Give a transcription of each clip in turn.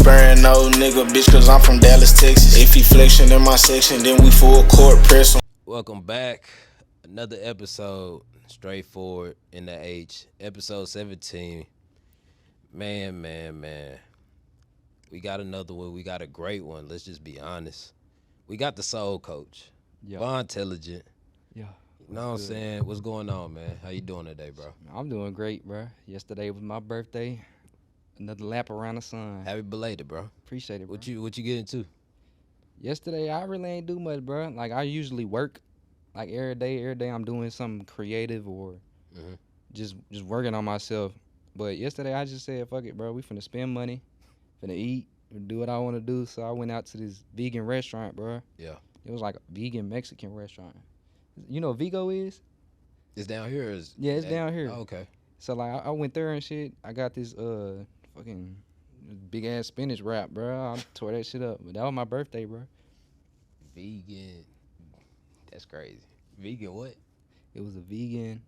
sparing no nigga, bitch, cause I'm from Dallas, Texas. If he flexing in my section, then we full court press. Welcome back. Another episode, Straightforward in the H. Episode 17. Man. We got another one. We got a great one. Let's just be honest. We got the soul coach. Yeah. Von Intelligent. Yeah. You know what I'm saying? What's going on, man? How you doing today, bro? I'm doing great, bro. Yesterday was my birthday. Another lap around the sun. Happy belated, bro. Appreciate it, bro. What you get into? Yesterday, I really ain't do much, bro. Like, I usually work, like, every day I'm doing something creative or just working on myself. But yesterday, I just said, fuck it, bro. We finna spend money, finna eat, do what I want to do. So I went out to this vegan restaurant, bro. Yeah. It was like a vegan Mexican restaurant. You know what Vigo is? It's down here? Yeah, it's down here. Oh, okay. So, like, I went there and shit. I got this fucking big-ass spinach wrap, bro. I tore that shit up. But that was my birthday, bro. Vegan. That's crazy. Vegan what? It was a vegan.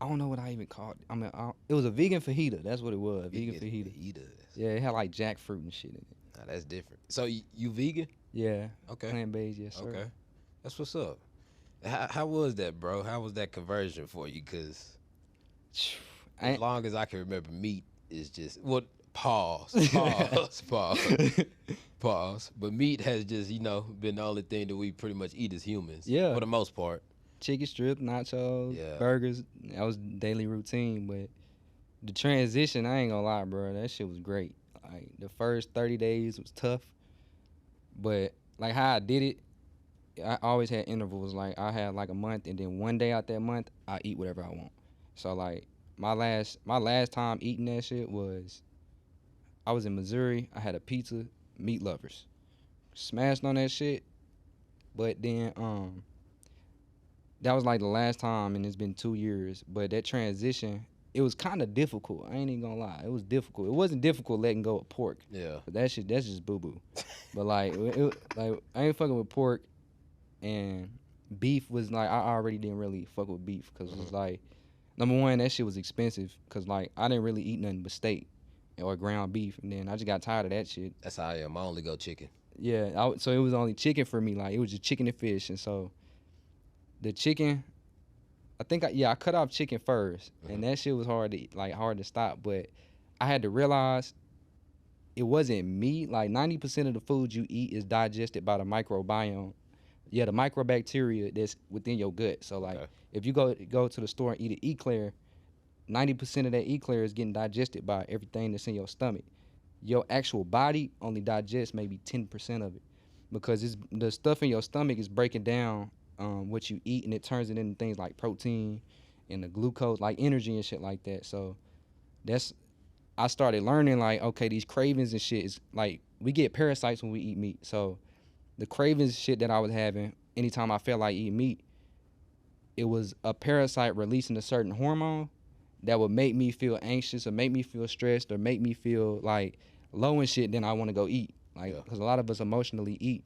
I don't know what I even called it. I mean, it was a vegan fajita. That's what it was. Vegan fajita. Yeah, it had like jackfruit and shit in it. Nah, that's different. So you vegan? Yeah. Okay. Plant-based, yes, sir. Okay. That's what's up. How was that, bro? How was that conversion for you? Because as long as I can remember, meat is just pause. But meat has just been the only thing that we pretty much eat as humans. Yeah. For the most part. Chicken strip, nachos, Yeah. burgers. That was daily routine. But the transition, I ain't gonna lie, bro. That shit was great. Like, the first 30 days was tough. But, like, how I did it, I always had intervals. Like, I had, like, a month, and then one day out that month, I eat whatever I want. So, like, my last time eating that shit was, I was in Missouri. I had a pizza, Meat Lovers. Smashed on that shit. But then, that was, like, the last time, and it's been 2 years. But that transition, it was kind of difficult. I ain't even gonna lie. It was difficult. It wasn't difficult letting go of pork. Yeah. But that's just boo-boo. But, like, like, I ain't fucking with pork. And beef was, like, I already didn't really fuck with beef. Because it was, like, number one, that shit was expensive. Because, like, I didn't really eat nothing but steak or ground beef. And then I just got tired of that shit. That's how I am. I only go chicken. Yeah. So it was only chicken for me. Like, it was just chicken and fish. And so the chicken, I think I cut off chicken first, and that shit was hard to stop. But I had to realize it wasn't me. Like, 90% of the food you eat is digested by the microbiome. Yeah, the microbacteria that's within your gut. So, like, if you go to the store and eat an eclair, 90% of that eclair is getting digested by everything that's in your stomach. Your actual body only digests maybe 10% of it, because the stuff in your stomach is breaking down what you eat, and it turns it into things like protein and the glucose, like energy and shit like that. So I started learning, like, okay, these cravings and shit is like, we get parasites when we eat meat. So the cravings shit that I was having anytime I felt like eating meat, it was a parasite releasing a certain hormone that would make me feel anxious or make me feel stressed or make me feel like low and shit. Then I want to go eat, like, because a lot of us emotionally eat.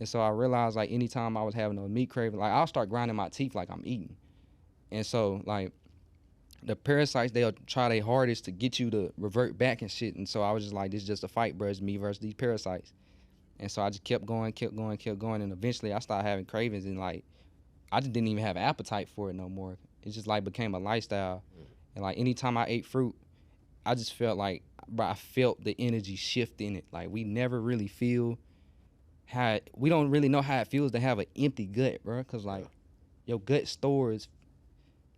And so I realized, like, anytime I was having a meat craving, like, I'll start grinding my teeth like I'm eating. And so, like, the parasites, they'll try their hardest to get you to revert back and shit. And so I was just like, this is just a fight, bro. It's me versus these parasites. And so I just kept going. And eventually I started having cravings, and, like, I just didn't even have an appetite for it no more. It just, like, became a lifestyle. And, like, anytime I ate fruit, I just felt like, bro, I felt the energy shift in it. Like, we never really feel we don't really know how it feels to have an empty gut, bro. Because, like, your gut stores,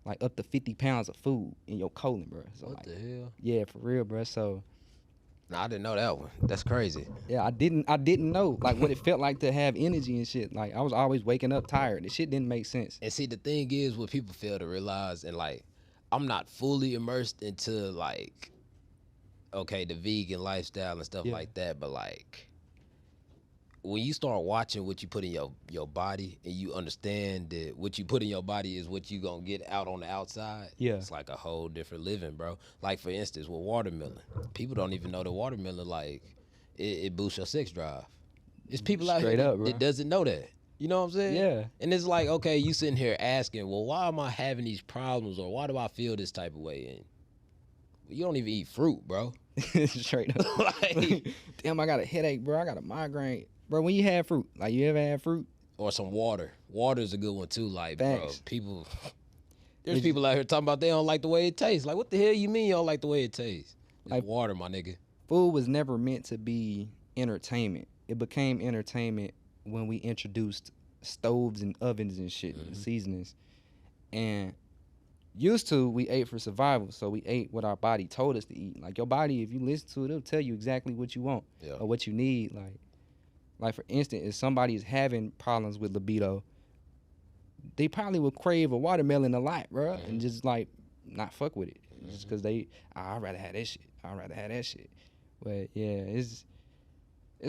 like, up to 50 pounds of food in your colon, bro. So, What like, the hell? Yeah, for real, bro. So, Nah, I didn't know that one. That's crazy. yeah, I didn't know, like, what it felt like to have energy and shit. Like, I was always waking up tired. The shit didn't make sense. And see, the thing is, what people fail to realize, and, like, I'm not fully immersed into, like, okay, the vegan lifestyle and stuff like that, but, like, when you start watching what you put in your body, and you understand that what you put in your body is what you gonna get out on the outside, it's like a whole different living, bro. Like, for instance, with watermelon, people don't even know that watermelon, like, it boosts your sex drive. It's people out here that doesn't know that. You know what I'm saying? Yeah. And it's like, okay, you sitting here asking, well, why am I having these problems, or why do I feel this type of way? And you don't even eat fruit, bro. Straight up. Like, Damn, I got a headache, bro. I got a migraine. Bro, when you had fruit, like you ever had fruit? or some water. Water is a good one too. Like, bro, Facts. there's people out here talking about they don't like the way it tastes. Like, what the hell you mean you don't like the way it tastes? It's Like- water, my nigga. Food was never meant to be entertainment. It became entertainment when we introduced stoves and ovens and shit, and seasonings. And used to, we ate for survival, so we ate what our body told us to eat. Like your body, if you listen to it, it'll tell you exactly what you want or what you need. Like for instance, if somebody is having problems with libido, they probably will crave a watermelon a lot, bro, and just like not fuck with it, just because I'd rather have that shit. I'd rather have that shit. But yeah, it's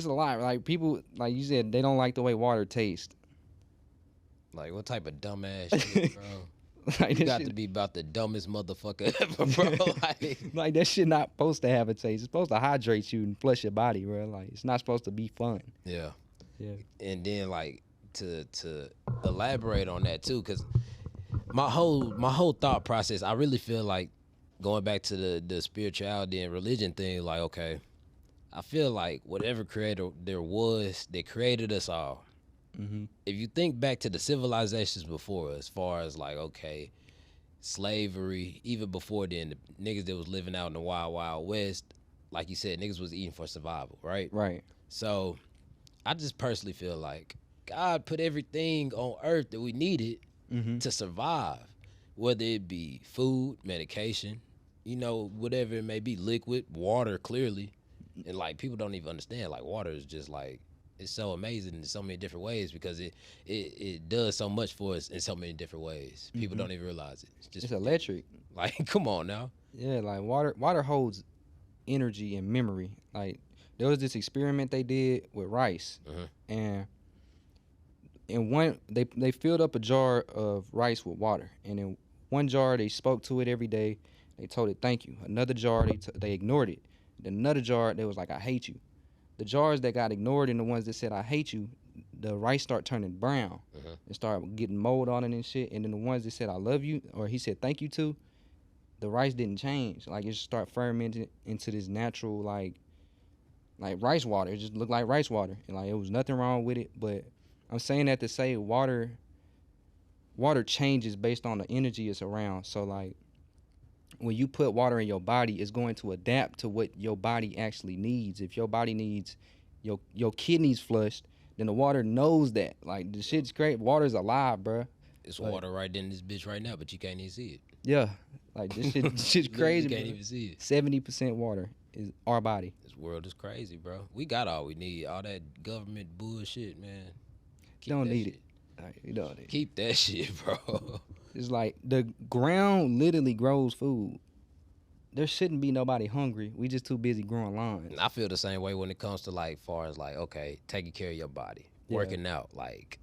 a lot. Like people, like you said, they don't like the way water tastes. Like, what type of dumbass shit, bro? Like You that got shit, to be about the dumbest motherfucker ever, bro. Like, like that shit not supposed to have a taste. It's supposed to hydrate you and flush your body, bro. Like it's not supposed to be fun. yeah. Yeah. And then, like, to elaborate on that too, because my whole thought process, I really feel like going back to the spirituality and religion thing, like, okay, I feel like whatever creator there was, they created us all. If you think back to the civilizations before us, as far as like, okay, slavery, even before then, the niggas that was living out in the wild, wild west, like you said, niggas was eating for survival, right? Right. So I just personally feel like God put everything on earth that we needed to survive, whether it be food, medication, whatever it may be, liquid, water, clearly. And like people don't even understand, like water is just like, it's so amazing in so many different ways because it does so much for us in so many different ways. People don't even realize it. It's electric. Like, come on now. Yeah, like water holds energy and memory. Like there was this experiment they did with rice, and in one they filled up a jar of rice with water, and in one jar they spoke to it every day. They told it thank you. Another jar they ignored it. Then another jar they was like I hate you. The jars that got ignored and the ones that said I hate you, the rice start turning brown and start getting mold on it and shit. And then the ones that said I love you or he said thank you to, the rice didn't change. Like it just start fermenting into this natural like rice water. It just looked like rice water, and like it was nothing wrong with it. But I'm saying that to say water changes based on the energy it's around. So like when you put water in your body, it's going to adapt to what your body actually needs. If your body needs your kidneys flushed, then the water knows that. Like the shit's great. Water's alive, bruh. It's water right in this bitch right now, but you can't even see it. Yeah, like this shit's crazy. You can't bro. even see it. 70% water is our body. This world is crazy, bro. We got all we need. All that government bullshit, man. You don't that need shit. it. Like, you don't need it. Keep that shit, bro. It's like the ground literally grows food. There shouldn't be nobody hungry. We just too busy growing lawns. And I feel the same way when it comes to like far as like, okay, taking care of your body, working out. Like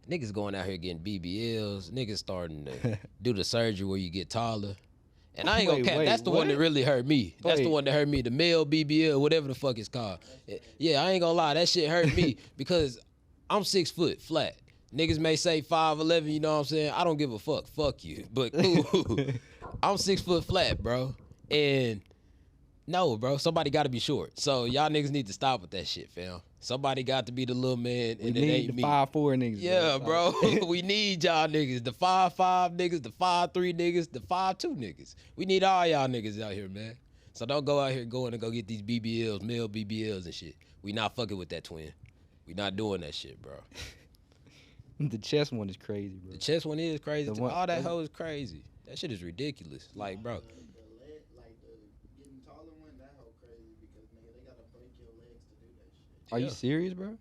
niggas going out here getting BBLs, niggas starting to do the surgery where you get taller. And I ain't gonna cap. That's the one that really hurt me. That's the one that hurt me. The male BBL, whatever the fuck it's called. Yeah, I ain't gonna lie. That shit hurt me because I'm 6 foot flat. Niggas may say 5'11", you know what I'm saying? I don't give a fuck. Fuck you. But cool. I'm 6 foot flat, bro. And no, bro, somebody gotta be short. So y'all niggas need to stop with that shit, fam. Somebody got to be the little man, and it ain't me. 5'4" niggas. Yeah, bro. We need y'all niggas. The 5'5" niggas, the 5'3" niggas, the 5'2" niggas. We need all y'all niggas out here, man. So don't go out here going and go get these BBLs, male BBLs and shit. We not fucking with that twin. We not doing that shit, bro. The chest one is crazy, bro. The chest one is crazy. The one- All that hoe is crazy. That shit is ridiculous. Like, bro. The getting taller one, that whole crazy because nigga, they gotta break your legs to do that shit. Are you serious, bro?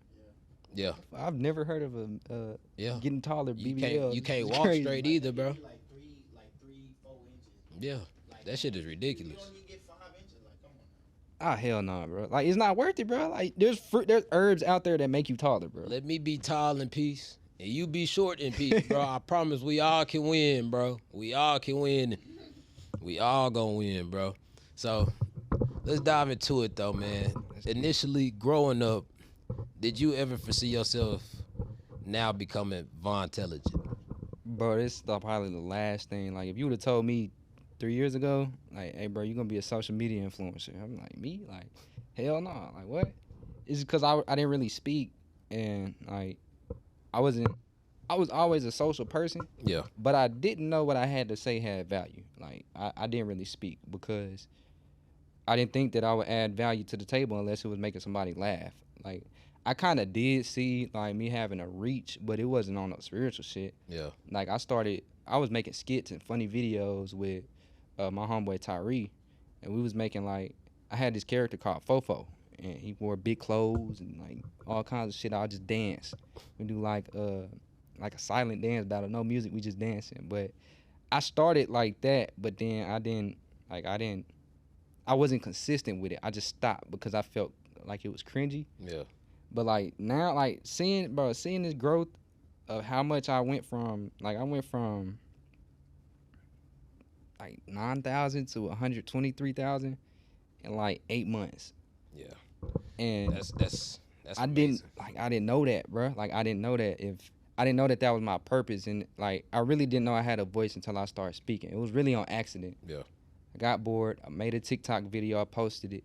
Yeah. I've never heard of a Yeah. getting taller You BBL. can't It's walk crazy. straight either, bro. Like 3-4 inches. Yeah. That shit is You ridiculous. don't even get 5 inches. Like, come on. Now. Ah, hell no, bro. Like it's not worth it, bro. Like there's herbs out there that make you taller, bro. Let me be tall in peace, and you be short in peace, bro. I promise we all can win, bro. We all can win. We all gonna win, bro. So let's dive into it, though, man. Initially, growing up, did you ever foresee yourself now becoming Von intelligent? Bro, this is probably the last thing. Like if you would have told me 3 years ago, like, hey, bro, you gonna be a social media influencer. I'm like, me? Like, hell no. Like, what? It's because I didn't really speak, and like, I was always a social person, Yeah. but I didn't know what I had to say had value. Like, I didn't really speak because I didn't think that I would add value to the table unless it was making somebody laugh. Like, I kind of did see like me having a reach, but it wasn't on no spiritual shit. Yeah. Like, I was making skits and funny videos with my homeboy Tyree, and we was making like, I had this character called Fofo, and he wore big clothes and like all kinds of shit. I just dance. We do like a silent dance battle, no music, we just dancing. But I started like that, but then I wasn't consistent with it. I just stopped because I felt like it was cringy. Yeah. But like now, like seeing this growth of how much I went from like 9,000 to 123,000 in like 8 months. Yeah. And That's I amazing. didn't know that, bro. Like, I didn't know that that was my purpose, and like I really didn't know I had a voice until I started speaking. It was really on accident. Yeah. I got bored. I made a TikTok video. I posted it.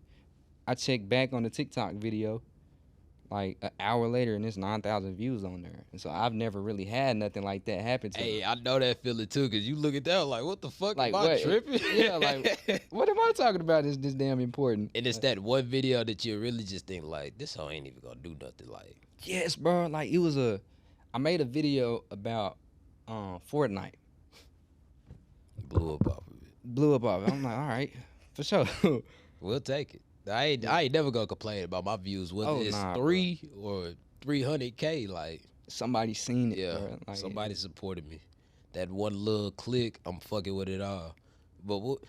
I checked back on the TikTok video like an hour later, and there's 9,000 views on there. And so I've never really had nothing like that happen to me. Hey, I know that feeling too, cause you look at that like, what the fuck? Like, am I what? tripping? Yeah, like, what am I talking about? Is this damn important? And it's that one video that you really just think like, this hoe ain't even gonna do nothing. Like, Yes, bro. Like, I made a video about Fortnite. blew up off of it. Blew up off it. I'm like, all right, for sure. We'll take it. I ain't never gonna complain about my views, whether Oh, it's nah, 3 or 300K. Like, Somebody seen it. yeah, Bro. Like, somebody supported me. That one little click, I'm fucking with it all. But what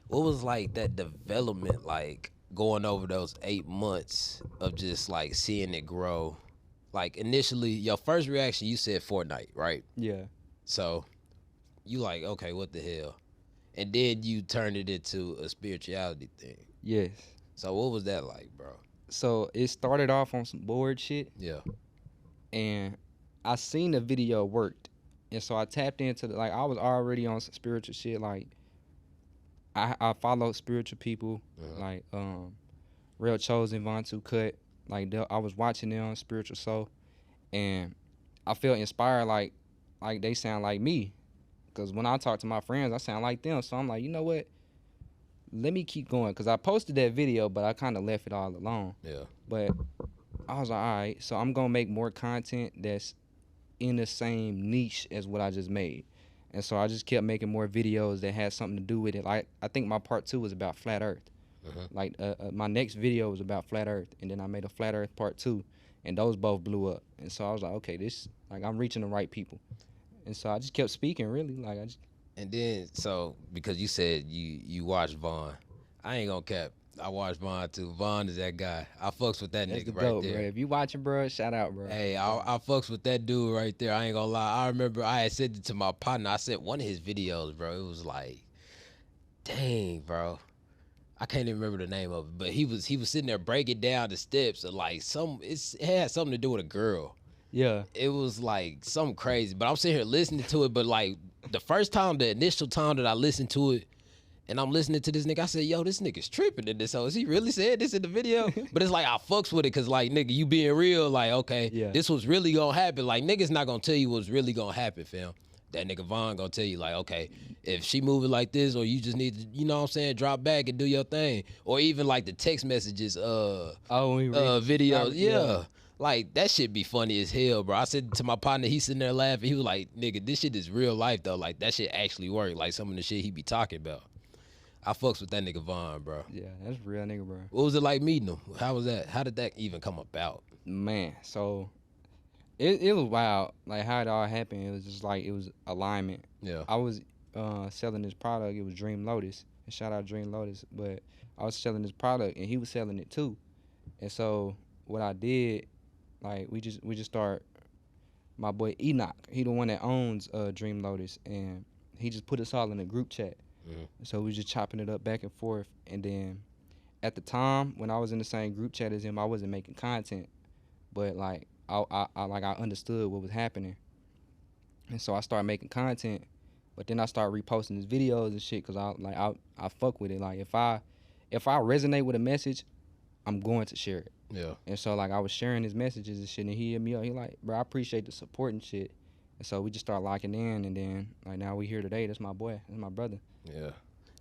was like that development like going over those 8 months of just like seeing it grow? Like initially, your first reaction, you said Fortnite, right? Yeah. So you like, okay, what the hell? And then you turned it into a spirituality thing. Yes. So what was that like, bro? So it started off on some bored shit, Yeah. and I seen the video worked, and so I tapped into like I was already on some spiritual shit. Like I followed spiritual people, like Real Chosen, Vontu Cut. Like I was watching them on Spiritual Soul, and I felt inspired. Like they sound like me, because when I talk to my friends, I sound like them. So I'm like, you know what? Let me keep going, because I posted that video, but I kind of left it all alone. Yeah. But I was like, all right, so I'm gonna make more content that's in the same niche as what I just made. And so I just kept making more videos that had something to do with it. Like, I think my part 2 was about flat earth. Like my next video was about flat earth, and then I made a flat earth part 2, and those both blew up. And so I was like, okay, this, like, I'm reaching the right people. And so I just kept speaking, really. Like, And then, so because you said you watched Vaughn, I ain't gonna cap. I watched Vaughn too. Vaughn is that guy. I fucks with that that's nigga the right dope, there. bro. If you watching, bro, shout out, bro. Hey, I fucks with that dude right there. I ain't gonna lie. I remember I had said it to my partner. I said one of his videos, bro. It was like, dang, bro. I can't even remember the name of it, but he was sitting there breaking down the steps of like it had something to do with a girl. Yeah. It was like something crazy, but I'm sitting here listening to it. But like the initial time that I listened to it, and I'm listening to this nigga, I said, yo, this nigga's tripping in this. So is he really saying this in the video? But it's like I fucks with it, cause like, nigga, you being real, like, okay, Yeah. this was really gonna happen. Like, niggas not gonna tell you what's really gonna happen, fam. That nigga Vaughn gonna tell you, like, okay, if she moving like this, or you just need to, you know what I'm saying, drop back and do your thing. Or even like the text messages, videos, yeah. Like, that shit be funny as hell, bro. I said to my partner, he sitting there laughing. He was like, nigga, this shit is real life, though. Like, that shit actually work. Like, some of the shit he be talking about. I fucks with that nigga Vaughn, bro. Yeah, that's real nigga, bro. What was it like meeting him? How was that? How did that even come about? Man, so it was wild. Like, how it all happened, it was just like, it was alignment. Yeah. I was selling this product. It was Dream Lotus. And shout out Dream Lotus. But I was selling this product, and he was selling it too. And so what I did, like, we just start. My boy Enoch, he the one that owns Dream Lotus, and he just put us all in a group chat. So we just chopping it up back and forth. And then at the time when I was in the same group chat as him, I wasn't making content, but like I understood what was happening, and so I started making content. But then I start reposting his videos and shit because I fuck with it. Like if I resonate with a message, I'm going to share it. Yeah. And so like I was sharing his messages and shit, and he hit me up. He like, bro, I appreciate the support and shit. And so we just start locking in, and then like now we here today. That's my boy. That's my brother. Yeah.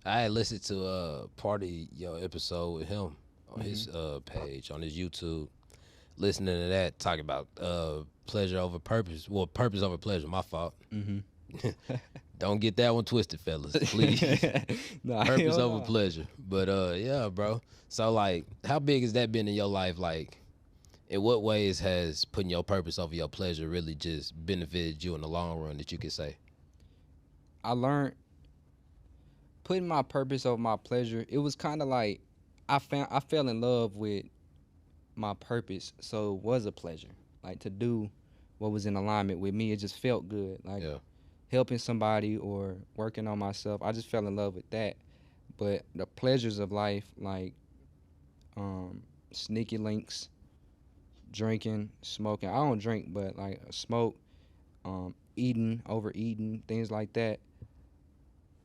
I had listened to part of your episode with him on his page on his YouTube. Listening to that, talking about pleasure over purpose. Well, purpose over pleasure. My fault. Mm-hmm. Don't get that one twisted, fellas. Please. Nah, Purpose hell over nah. pleasure. But yeah, bro. So like, how big has that been in your life? Like, in what ways has putting your purpose over your pleasure really just benefited you in the long run that you could say? I learned putting my purpose over my pleasure. It was kind of like I fell in love with my purpose, so it was a pleasure. Like to do what was in alignment with me, it just felt good. Like helping somebody or working on myself, I just fell in love with that. But the pleasures of life, like sneaky links, drinking, smoking. I don't drink, but like smoke, overeating, things like that.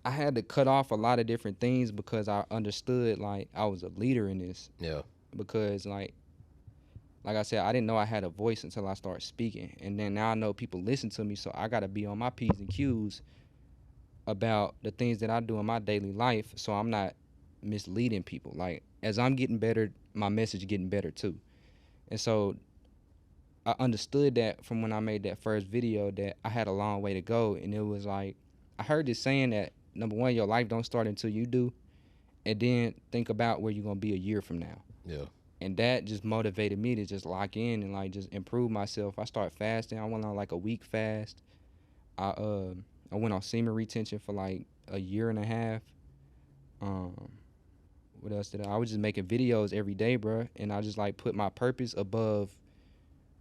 I had to cut off a lot of different things because I understood like I was a leader in this. Yeah. Because like I said, I didn't know I had a voice until I started speaking. And then now I know people listen to me, so I got to be on my P's and Q's about the things that I do in my daily life so I'm not misleading people. Like, as I'm getting better, my message is getting better too. And so I understood that from when I made that first video that I had a long way to go. And it was like, I heard this saying that, number one, your life don't start until you do. And then think about where you're going to be a year from now. Yeah. And that just motivated me to just lock in and like just improve myself. I started fasting. I went on like a week fast. I went on semen retention for like a year and a half. What else did I was just making videos every day, bro. And I just like put my purpose above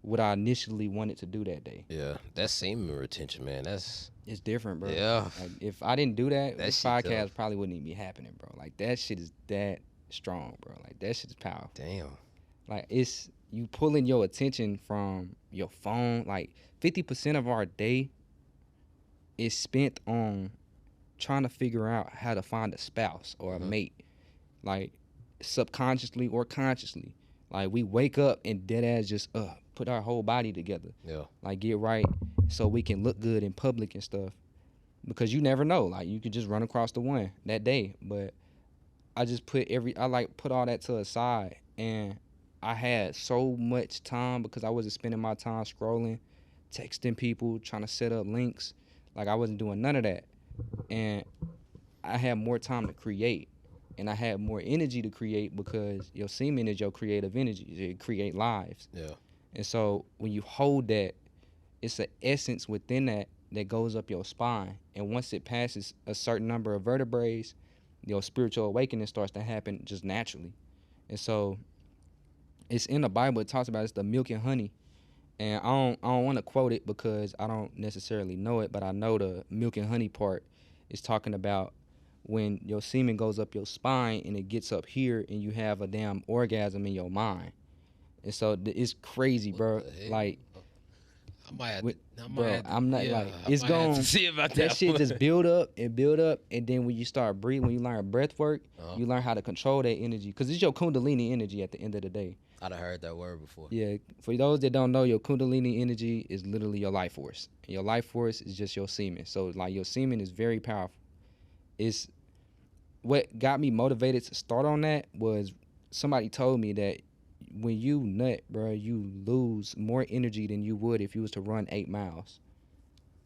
what I initially wanted to do that day. Yeah, that's semen retention, man. It's different, bro. Yeah. Like if I didn't do that, That this shit podcast tough. probably wouldn't even be happening, bro. Like that shit is that strong, bro. Like that shit is powerful. Damn. Like it's you pulling your attention from your phone. Like 50% of our day is spent on trying to figure out how to find a spouse or a mate. Like subconsciously or consciously. Like we wake up and dead ass just put our whole body together. Yeah. Like get right so we can look good in public and stuff. Because you never know. Like you could just run across the one that day. But I just put all that to the side, and I had so much time because I wasn't spending my time scrolling, texting people, trying to set up links. Like I wasn't doing none of that. And I had more time to create. And I had more energy to create because your semen is your creative energy. It create lives. Yeah. And so when you hold that, it's an essence within that goes up your spine. And once it passes a certain number of vertebrae, your spiritual awakening starts to happen just naturally. And so it's in the Bible. It talks about it's the milk and honey. And I don't want to quote it because I don't necessarily know it, but I know the milk and honey part is talking about when your semen goes up your spine and it gets up here and you have a damn orgasm in your mind. And so it's crazy, bro. Like, I might have I'm not like it's I might have going to see about that that shit one. just build up, and then when you start breathing, when you learn breath work, you learn how to control that energy because it's your kundalini energy at the end of the day. I'd have heard that word before. Yeah, for those that don't know, your kundalini energy is literally your life force. And your life force is just your semen. So like your semen is very powerful. It's what got me motivated to start on that was somebody told me that when you nut, bro, you lose more energy than you would if you was to run 8 miles.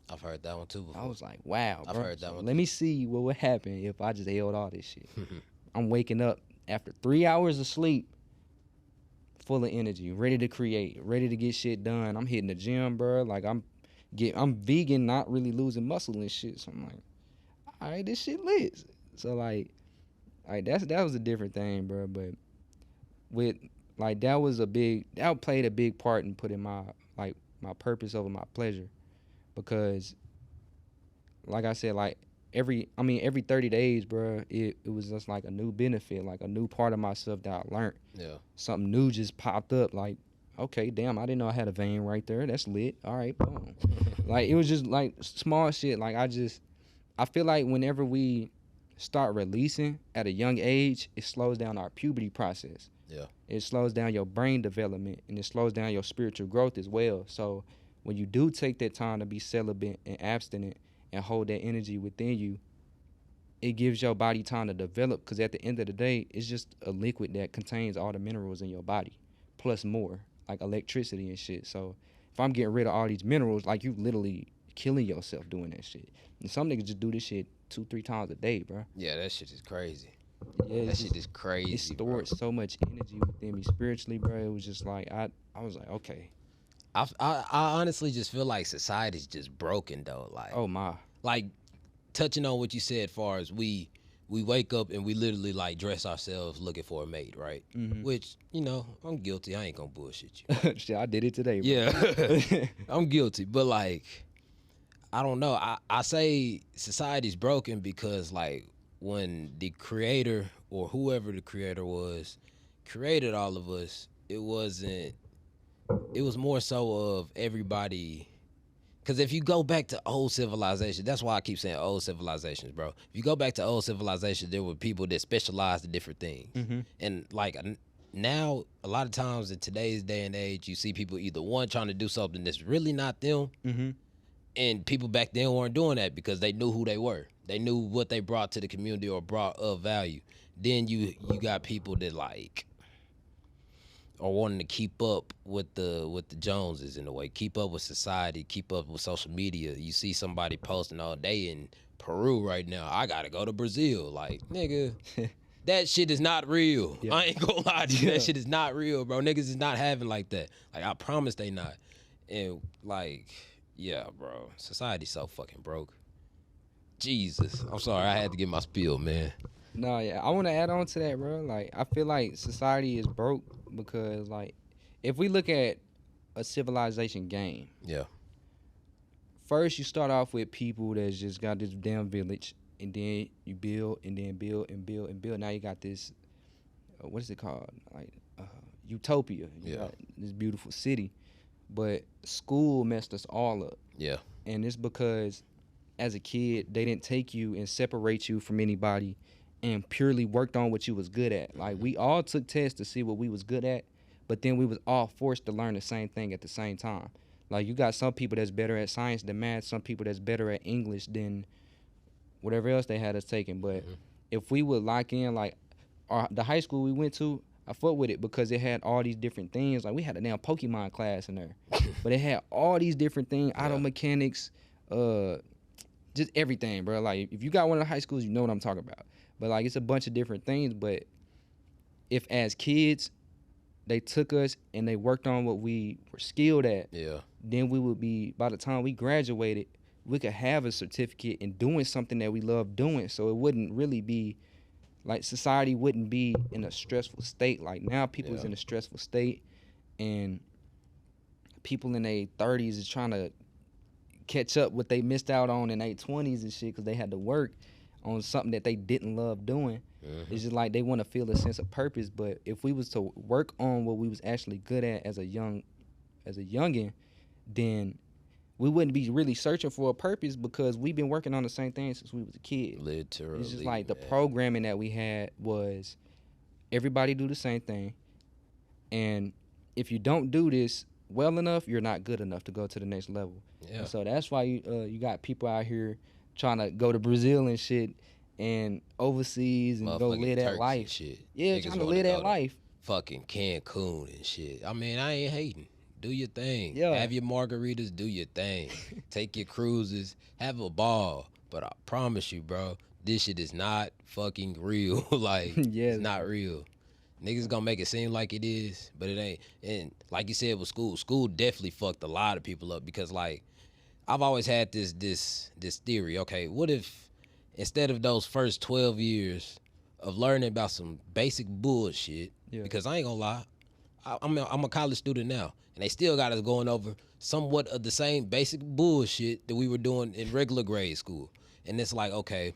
I've heard that one too before. I was like, wow, bro. I've heard that one Let me see what would happen if I just held all this shit. I'm waking up after 3 hours of sleep, full of energy, ready to create, ready to get shit done. I'm hitting the gym, bro. Like I'm vegan, not really losing muscle and shit. So I'm like, all right, this shit lit. So like that was a different thing, bro. But with like that played a big part in putting my purpose over my pleasure, because like I said, like every 30 days, bro, it was just like a new benefit, like a new part of myself that I learned. Yeah. Something new just popped up, like, okay, damn, I didn't know I had a vein right there. That's lit. All right, boom. Like it was just like small shit. Like I feel like whenever we start releasing at a young age, it slows down our puberty process. Yeah. It slows down your brain development, and it slows down your spiritual growth as well. So when you do take that time to be celibate and abstinent and hold that energy within you, it gives your body time to develop, because at the end of the day, it's just a liquid that contains all the minerals in your body, plus more, like electricity and shit. So if I'm getting rid of all these minerals, like, you literally killing yourself doing that shit. And some niggas just do this shit 2-3 times a day, bro. Yeah, that shit is crazy. Yeah, That shit is crazy. it stored so much energy within me spiritually, bro. It was just like, I was like, okay. I honestly just feel like society's just broken though. Like, Oh my. like touching on what you said, far as we wake up and we literally like dress ourselves looking for a mate, right? Mhm. Which, you know, I'm guilty. I ain't gonna bullshit you. Shit, I did it today, bro. Yeah, I'm guilty. But like, I don't know. I say society's broken because like when the creator or whoever the creator was created all of us, it was more so of everybody. Because if you go back to old civilization, that's why I keep saying old civilizations, bro. If you go back to old civilizations, there were people that specialized in different things. Mm-hmm. And like now, a lot of times in today's day and age, you see people either one trying to do something that's really not them, Mm-hmm. and people back then weren't doing that because they knew who they were. They knew what they brought to the community or brought of value. Then you got people that like are wanting to keep up with the Joneses in a way, keep up with society, keep up with social media. You see somebody posting all day in Peru right now. I gotta go to Brazil. Like, nigga, that shit is not real. Yeah. I ain't gonna lie to you. Yeah. That shit is not real, bro. Niggas is not having like that. Like, I promise they not. And like, yeah, bro. Society's so fucking broke. Jesus. I'm sorry, I had to get my spiel, man. No, yeah, I want to add on to that, bro. Like, I feel like society is broke because, like, if we look at a civilization game, Yeah. first you start off with people that's just got this damn village, and then you build and then build and build and build. Now you got this, what is it called? Like, utopia. You Yeah. got this beautiful city, but school messed us all up. Yeah. And it's because as a kid, they didn't take you and separate you from anybody and purely worked on what you was good at. Like, we all took tests to see what we was good at, but then we was all forced to learn the same thing at the same time. Like, you got some people that's better at science than math, some people that's better at English than whatever else they had us taking. But if we would lock in, like, the high school we went to, I fuck with it because it had all these different things. Like, we had a damn Pokemon class in there, but it had all these different things, auto mechanics, just everything, bro. Like, if you got one of the high schools, you know what I'm talking about. But like, it's a bunch of different things. But if as kids they took us and they worked on what we were skilled at, Yeah. then we would be, by the time we graduated, we could have a certificate in doing something that we love doing. So it wouldn't really be like, society wouldn't be in a stressful state. Like, now people's Yeah. in a stressful state, and people in their 30s is trying to catch up what they missed out on in their 20s and shit because they had to work on something that they didn't love doing. It's just like they want to feel a sense of purpose. But if we was to work on what we was actually good at as a youngin', then we wouldn't be really searching for a purpose because we've been working on the same thing since we was a kid. Literally. It's just like the man. programming that we had was everybody do the same thing, and if you don't do this well enough, you're not good enough to go to the next level. Yeah. And so that's why you got people out here trying to go to Brazil and shit and overseas and go Motherfucking live that Turks and life. shit. Yeah, Niggas trying to wanna live go that to life. Fucking Cancun and shit. I mean, I ain't hating. Do your thing. Yeah. Have your margaritas, do your thing. Take your cruises, have a ball. But I promise you, bro, this shit is not fucking real. Like, Yeah. it's not real. Niggas gonna make it seem like it is, but it ain't. And like you said with school definitely fucked a lot of people up because, like, I've always had this theory. Okay, what if instead of those first 12 years of learning about some basic bullshit, because I ain't gonna lie, I'm a college student now, and they still got us going over somewhat of the same basic bullshit that we were doing in regular grade school. And it's like, okay,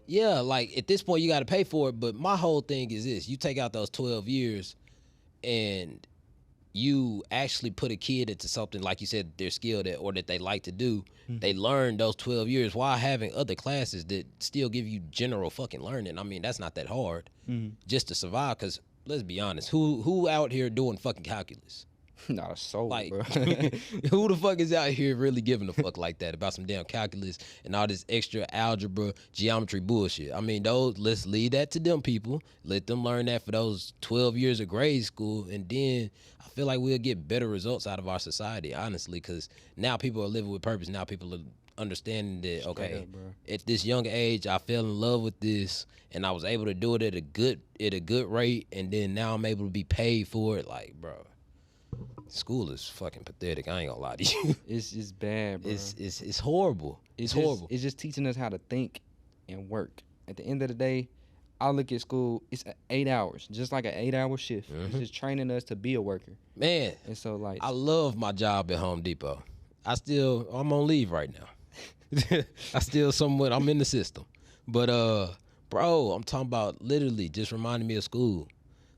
yeah, like at this point you got to pay for it. But my whole thing is this: you take out those 12 years, and you actually put a kid into something like you said they're skilled at or that they like to do, they learn those 12 years while having other classes that still give you general fucking learning. I mean, that's not that hard just to survive. Because let's be honest, who out here doing fucking calculus? Not a soul, Like, bro. who the fuck is out here really giving a fuck like that about some damn calculus and all this extra algebra, geometry bullshit? I mean, let's leave that to them people. Let them learn that for those 12 years of grade school, and then I feel like we'll get better results out of our society, honestly, because now people are living with purpose. Now people are understanding that, okay, up, bro. at this young age, I fell in love with this, and I was able to do it at a good rate, and then now I'm able to be paid for it. Like, bro. School is fucking pathetic. I ain't gonna lie to you. It's just bad, bro. It's horrible. It's horrible. It's just teaching us how to think and work. At the end of the day, I look at school. It's 8 hours, just like an 8-hour shift. It's just training us to be a worker. Man, And so, like, I love my job at Home Depot. I'm on leave right now. I'm in the system. But bro, I'm talking about literally just reminding me of school.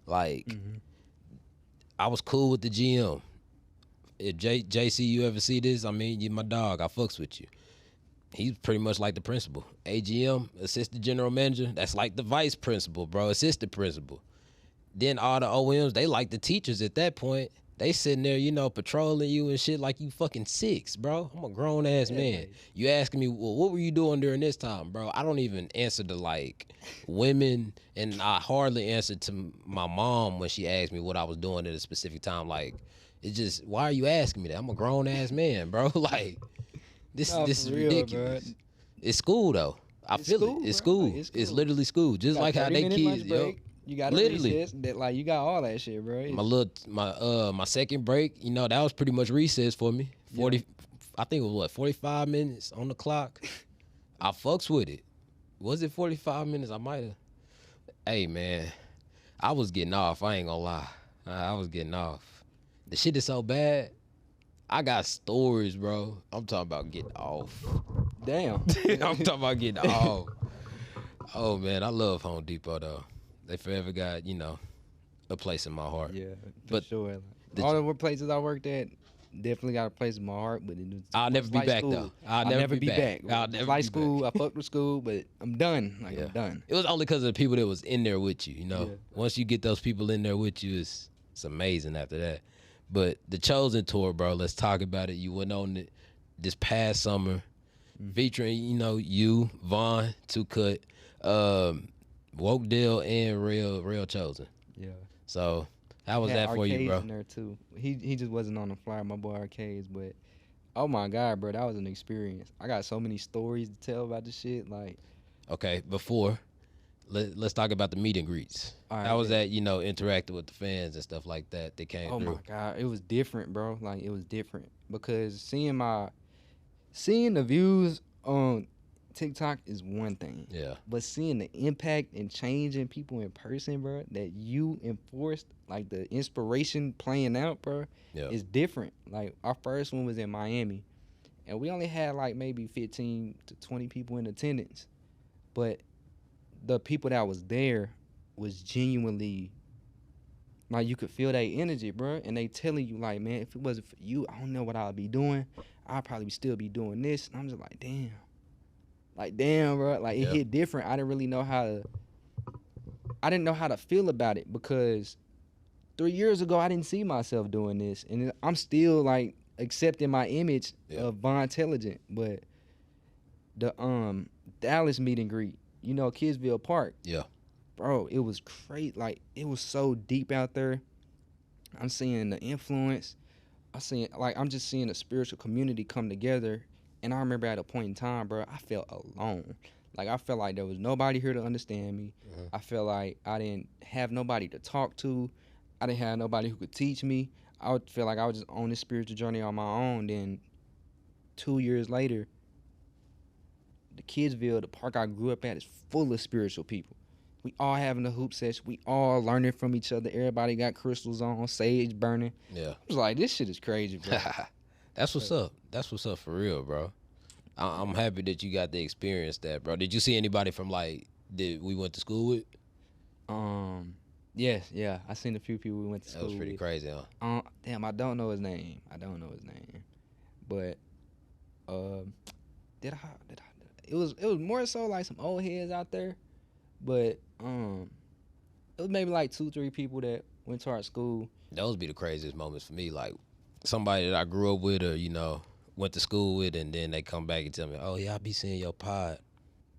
Like, I was cool with the GM. If JC, you ever see this, I mean, you my dog. I fucks with you. He's pretty much like the principal. AGM, assistant general manager, that's like the vice principal, bro, assistant principal. Then all the OMs, they like the teachers at that point. They sitting there, you know, patrolling you and shit like you fucking 6, bro. I'm a grown ass man. You asking me, well, what were you doing during this time, bro? I don't even answer to like women, and I hardly answer to my mom when she asked me what I was doing at a specific time. Like, it's just, why are you asking me that? I'm a grown ass man, bro. Like, this is real, ridiculous. bro. It's school though. It's school, It's bro. school. Like, it's It's school. literally school. Just like how they 30-minute kids, lunch yo. break. You got Literally. recess. That, like, you got all that shit, bro. My second break, you know, that was pretty much recess for me. 40, I think it was 45 minutes on the clock. I fucks with it. Was it 45 minutes? I might have. Hey man, I was getting off. I ain't gonna lie. I was getting off. The shit is so bad. I got stories, bro. I'm talking about getting off. Damn. I'm talking about getting off. Oh man, I love Home Depot though. They forever got, you know, a place in my heart. Yeah, for But sure. the- All the places I worked at definitely got a place in my heart, but I'll never be back though. I'll never be back. I'll never Like be school, back. I fucked with school, but I'm done. Like, Yeah. I'm done. It was only because of the people that was in there with you, you know. Yeah. Once you get those people in there with you, it's amazing after that. But the Chosen tour, bro, let's talk about it. You went on it this past summer, featuring, you know, you, Vaughn, Two Cut, Wokedale, and Real Chosen. Yeah. So how was Had that for you, Arcades bro? in there too. He just wasn't on the flyer, my boy Arcades, but oh my god, bro, that was an experience. I got so many stories to tell about this shit. Like, Okay, before let's talk about the meet and greets. All right, How was yeah. that, you know, interacting with the fans and stuff like that that came oh through? my god, it was different, bro. Like, it was different because seeing the views on TikTok is one thing. Yeah. But seeing the impact and changing people in person, bro, that you enforced, like the inspiration playing out, bro, Yeah. is different. Like, our first one was in Miami, and we only had like maybe 15 to 20 people in attendance. But the people that was there was genuinely, like, you could feel their energy, bro. And they telling you, like, man, if it wasn't for you, I don't know what I'd be doing. I'd probably still be doing this. And I'm just like, damn. Like, damn, bro. Like, it Yeah. hit different. I didn't know how to feel about it because 3 years ago, I didn't see myself doing this. And I'm still, like, accepting my image of Von Intelligent. But the Dallas meet and greet, you know, Kidsville Park. Yeah. Bro, it was crazy. Like, it was so deep out there. I'm seeing the influence. I'm just seeing a spiritual community come together. And I remember at a point in time, bro, I felt alone. Like, I felt like there was nobody here to understand me. I felt like I didn't have nobody to talk to. I didn't have nobody who could teach me. I would feel like I was just on this spiritual journey on my own. Then 2 years later, the Kidsville, the park I grew up at, is full of spiritual people. We all having a hoop session. We all learning from each other. Everybody got crystals on, sage burning. Yeah. I was like, this shit is crazy, bro. That's what's up. That's what's up for real, bro. I'm happy that you got to experience that, bro. Did you see anybody from like that we went to school with? Yes, yeah. I seen a few people we went to That school was pretty with. crazy, huh? Damn, I don't know his name. But did I? It was more so like some old heads out there, but it was maybe like 2-3 people that went to our school. Those be the craziest moments for me. Like somebody that I grew up with, or went to school with, and then they come back and tell me, "Oh yeah, I be seeing your pod.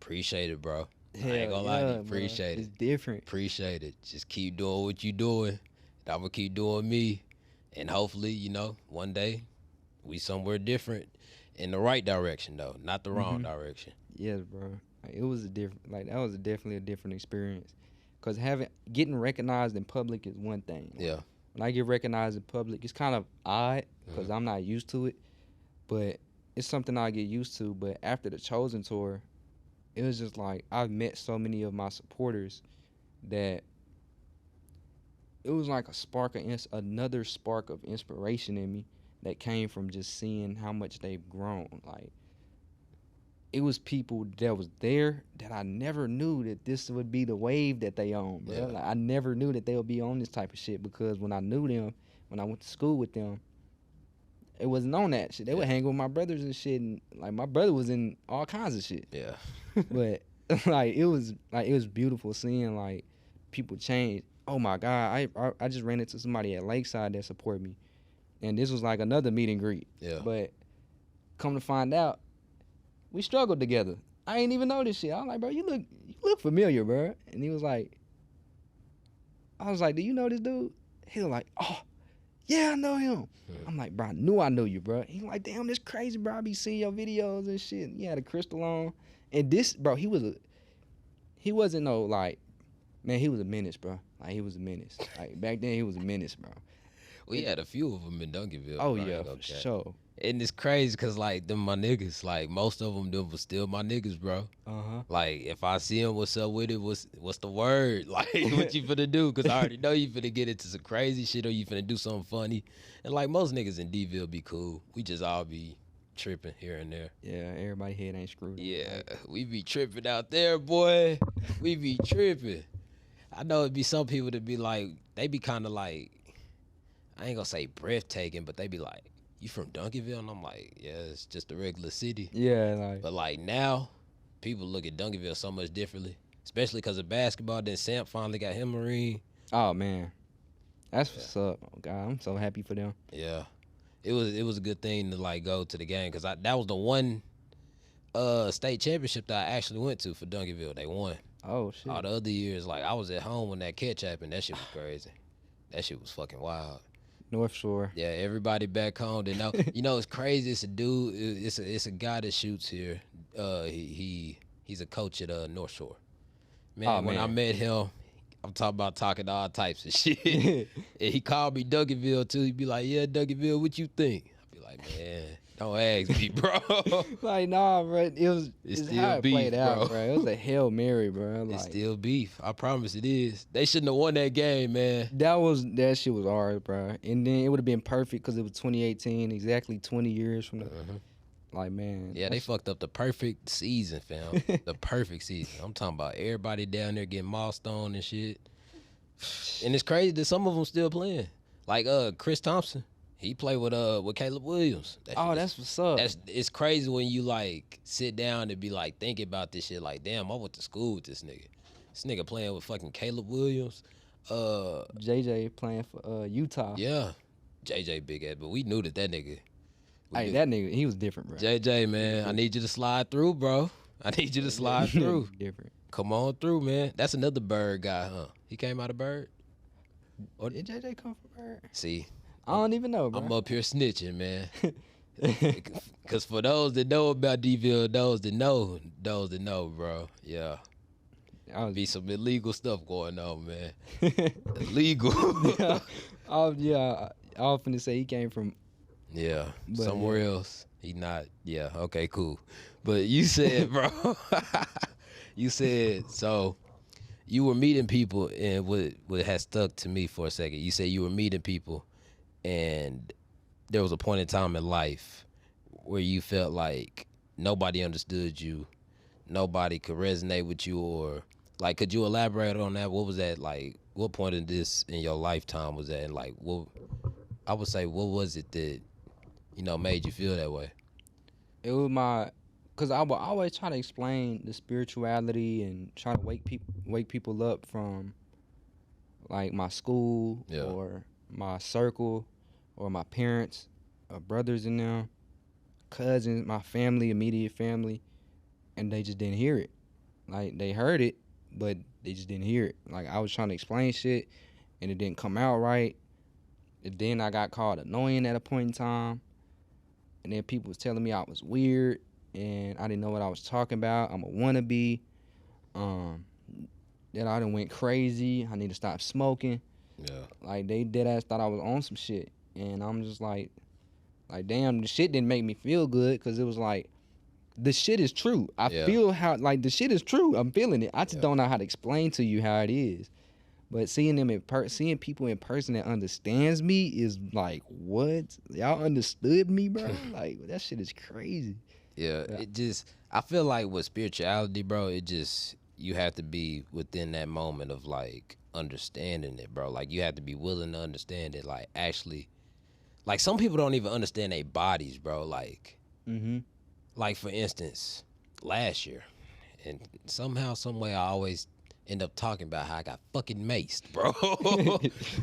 Appreciate it, bro. I ain't gonna lie to you. Appreciate It's it. different. Appreciate it. Just keep doing what you doing. And I'm gonna keep doing me, and hopefully, one day we somewhere different in the right direction though, not the wrong direction. Yes, bro. Like, it was a different. Like that was definitely a different experience. Cause getting recognized in public is one thing. Yeah. When I get recognized in public, it's kind of odd because I'm not used to it, but it's something I get used to. But after the Chosen tour, it was just like I've met so many of my supporters that it was like another spark of inspiration in me that came from just seeing how much they've grown. Like it was people that was there that I never knew that this would be the wave that they on, bro. Yeah. Like I never knew that they would be on this type of shit because when I knew them, when I went to school with them, it wasn't on that shit. They would hang with my brothers and shit, and like my brother was in all kinds of shit. Yeah. But it was beautiful seeing like people change. Oh my God, I just ran into somebody at Lakeside that supported me, and this was like another meet and greet. Yeah. But come to find out, we struggled together. I ain't even know this shit. I was like, bro, you look familiar, bro. And he was like, I was like, do you know this dude? He was like, oh, yeah, I know him. I'm like, bro, I knew I knew you, bro. He like, damn, this crazy, bro. I be seeing your videos and shit. He had a crystal on. And this, bro, he wasn't no, like, man, he was a menace, bro. Like, he was a menace. Like, back then, he was a menace, bro. We had a few of them in Duncanville. Oh, bro, yeah, for sure. And it's crazy because, like, them my niggas. Like, most of them was still my niggas, bro. Uh-huh. Like, if I see them, what's up with it? What's the word? Like, what you finna do? Because I already know you finna get into some crazy shit or you finna do something funny. And, like, most niggas in D-Ville be cool. We just all be tripping here and there. Yeah, everybody head ain't screwed. Yeah, we be tripping out there, boy. We be tripping. I know it'd be some people that be like, they be kind of like, I ain't gonna say breathtaking, but they be like, you from Duncanville? And I'm like, yeah, it's just a regular city. Yeah, like. But like now, people look at Duncanville so much differently, especially because of basketball. Then Samp finally got him a ring. Oh man, that's what's up. Oh God, I'm so happy for them. Yeah, it was a good thing to like go to the game because that was the one state championship that I actually went to for Duncanville. They won. Oh shit. All the other years, like I was at home when that catch happened. That shit was crazy. That shit was fucking wild. North Shore. Yeah, everybody back home. They know. It's crazy. It's a dude. It's a guy that shoots here. He's a coach at North Shore. Man, when I met him, I'm talking about talking all types of shit. And he called me Duncanville too. He'd be like, "Yeah, Duncanville, what you think?" I'd be like, "Man, don't ask me, bro." Like, nah, bro. It's still how it beef, played out, bro. bro. It was a Hail Mary, bro. Like, It's still beef. I promise it is. They shouldn't have won that game, man. that shit was ours, bro. And then it would have been perfect because it was 2018, exactly 20 years from the. Like, man. Yeah, they fucked up the perfect season, fam. The perfect season. I'm talking about everybody down there getting milestone and shit. And it's crazy that some of them still playing. Like Chris Thompson, he played with Caleb Williams. That's what's up. It's crazy when you like sit down and be like thinking about this shit. Like, damn, I went to school with this nigga. This nigga playing with fucking Caleb Williams. JJ playing for Utah. Yeah, JJ big ass, but we knew that nigga. That nigga, he was different, bro. JJ, man, I need you to slide through, bro. I need you to slide through. Different. Come on through, man. That's another Bird guy, huh? He came out of Bird? Or did JJ come from Bird? See, I don't even know, bro. I'm up here snitching, man. Because for those that know about D-Ville, those that know, bro, yeah. Be some illegal stuff going on, man. Illegal. Yeah, I was finna say he came from. Yeah, somewhere else. He not. Yeah, okay, cool. But you said, bro, you said, so you were meeting people, and what has stuck to me for a second, you said you were meeting people, and there was a point in time in life where you felt like nobody understood you, nobody could resonate with you, or like, could you elaborate on that? What was that like? what point in this in your lifetime was that? And like, what I would say, what was it that made you feel that way? It was cause I would always try to explain the spirituality and try to wake people up from like my school Yeah. or my circle or my parents, or brothers and them, cousins, my family, immediate family, and they just didn't hear it. Like they heard it, but they just didn't hear it. Like I was trying to explain shit, and it didn't come out right. And then I got called annoying at a point in time, and then people was telling me I was weird, and I didn't know what I was talking about. I'm a wannabe. That I done went crazy. I need to stop smoking. Yeah. Like they dead ass thought I was on some shit, and I'm just like damn, the shit didn't make me feel good because it was like the shit is true. I feel how like the shit is true. I'm feeling it. I just don't know how to explain to you how it is. But seeing them seeing people in person that understands me is like, what? Y'all understood me, bro? Like that shit is crazy. Yeah. It just I feel like with spirituality, bro, it just you have to be within that moment of like understanding it, bro. Like you have to be willing to understand it. Like actually, like some people don't even understand their bodies, bro. Like, like for instance, last year, and somehow, some way, I always end up talking about how I got fucking maced, bro.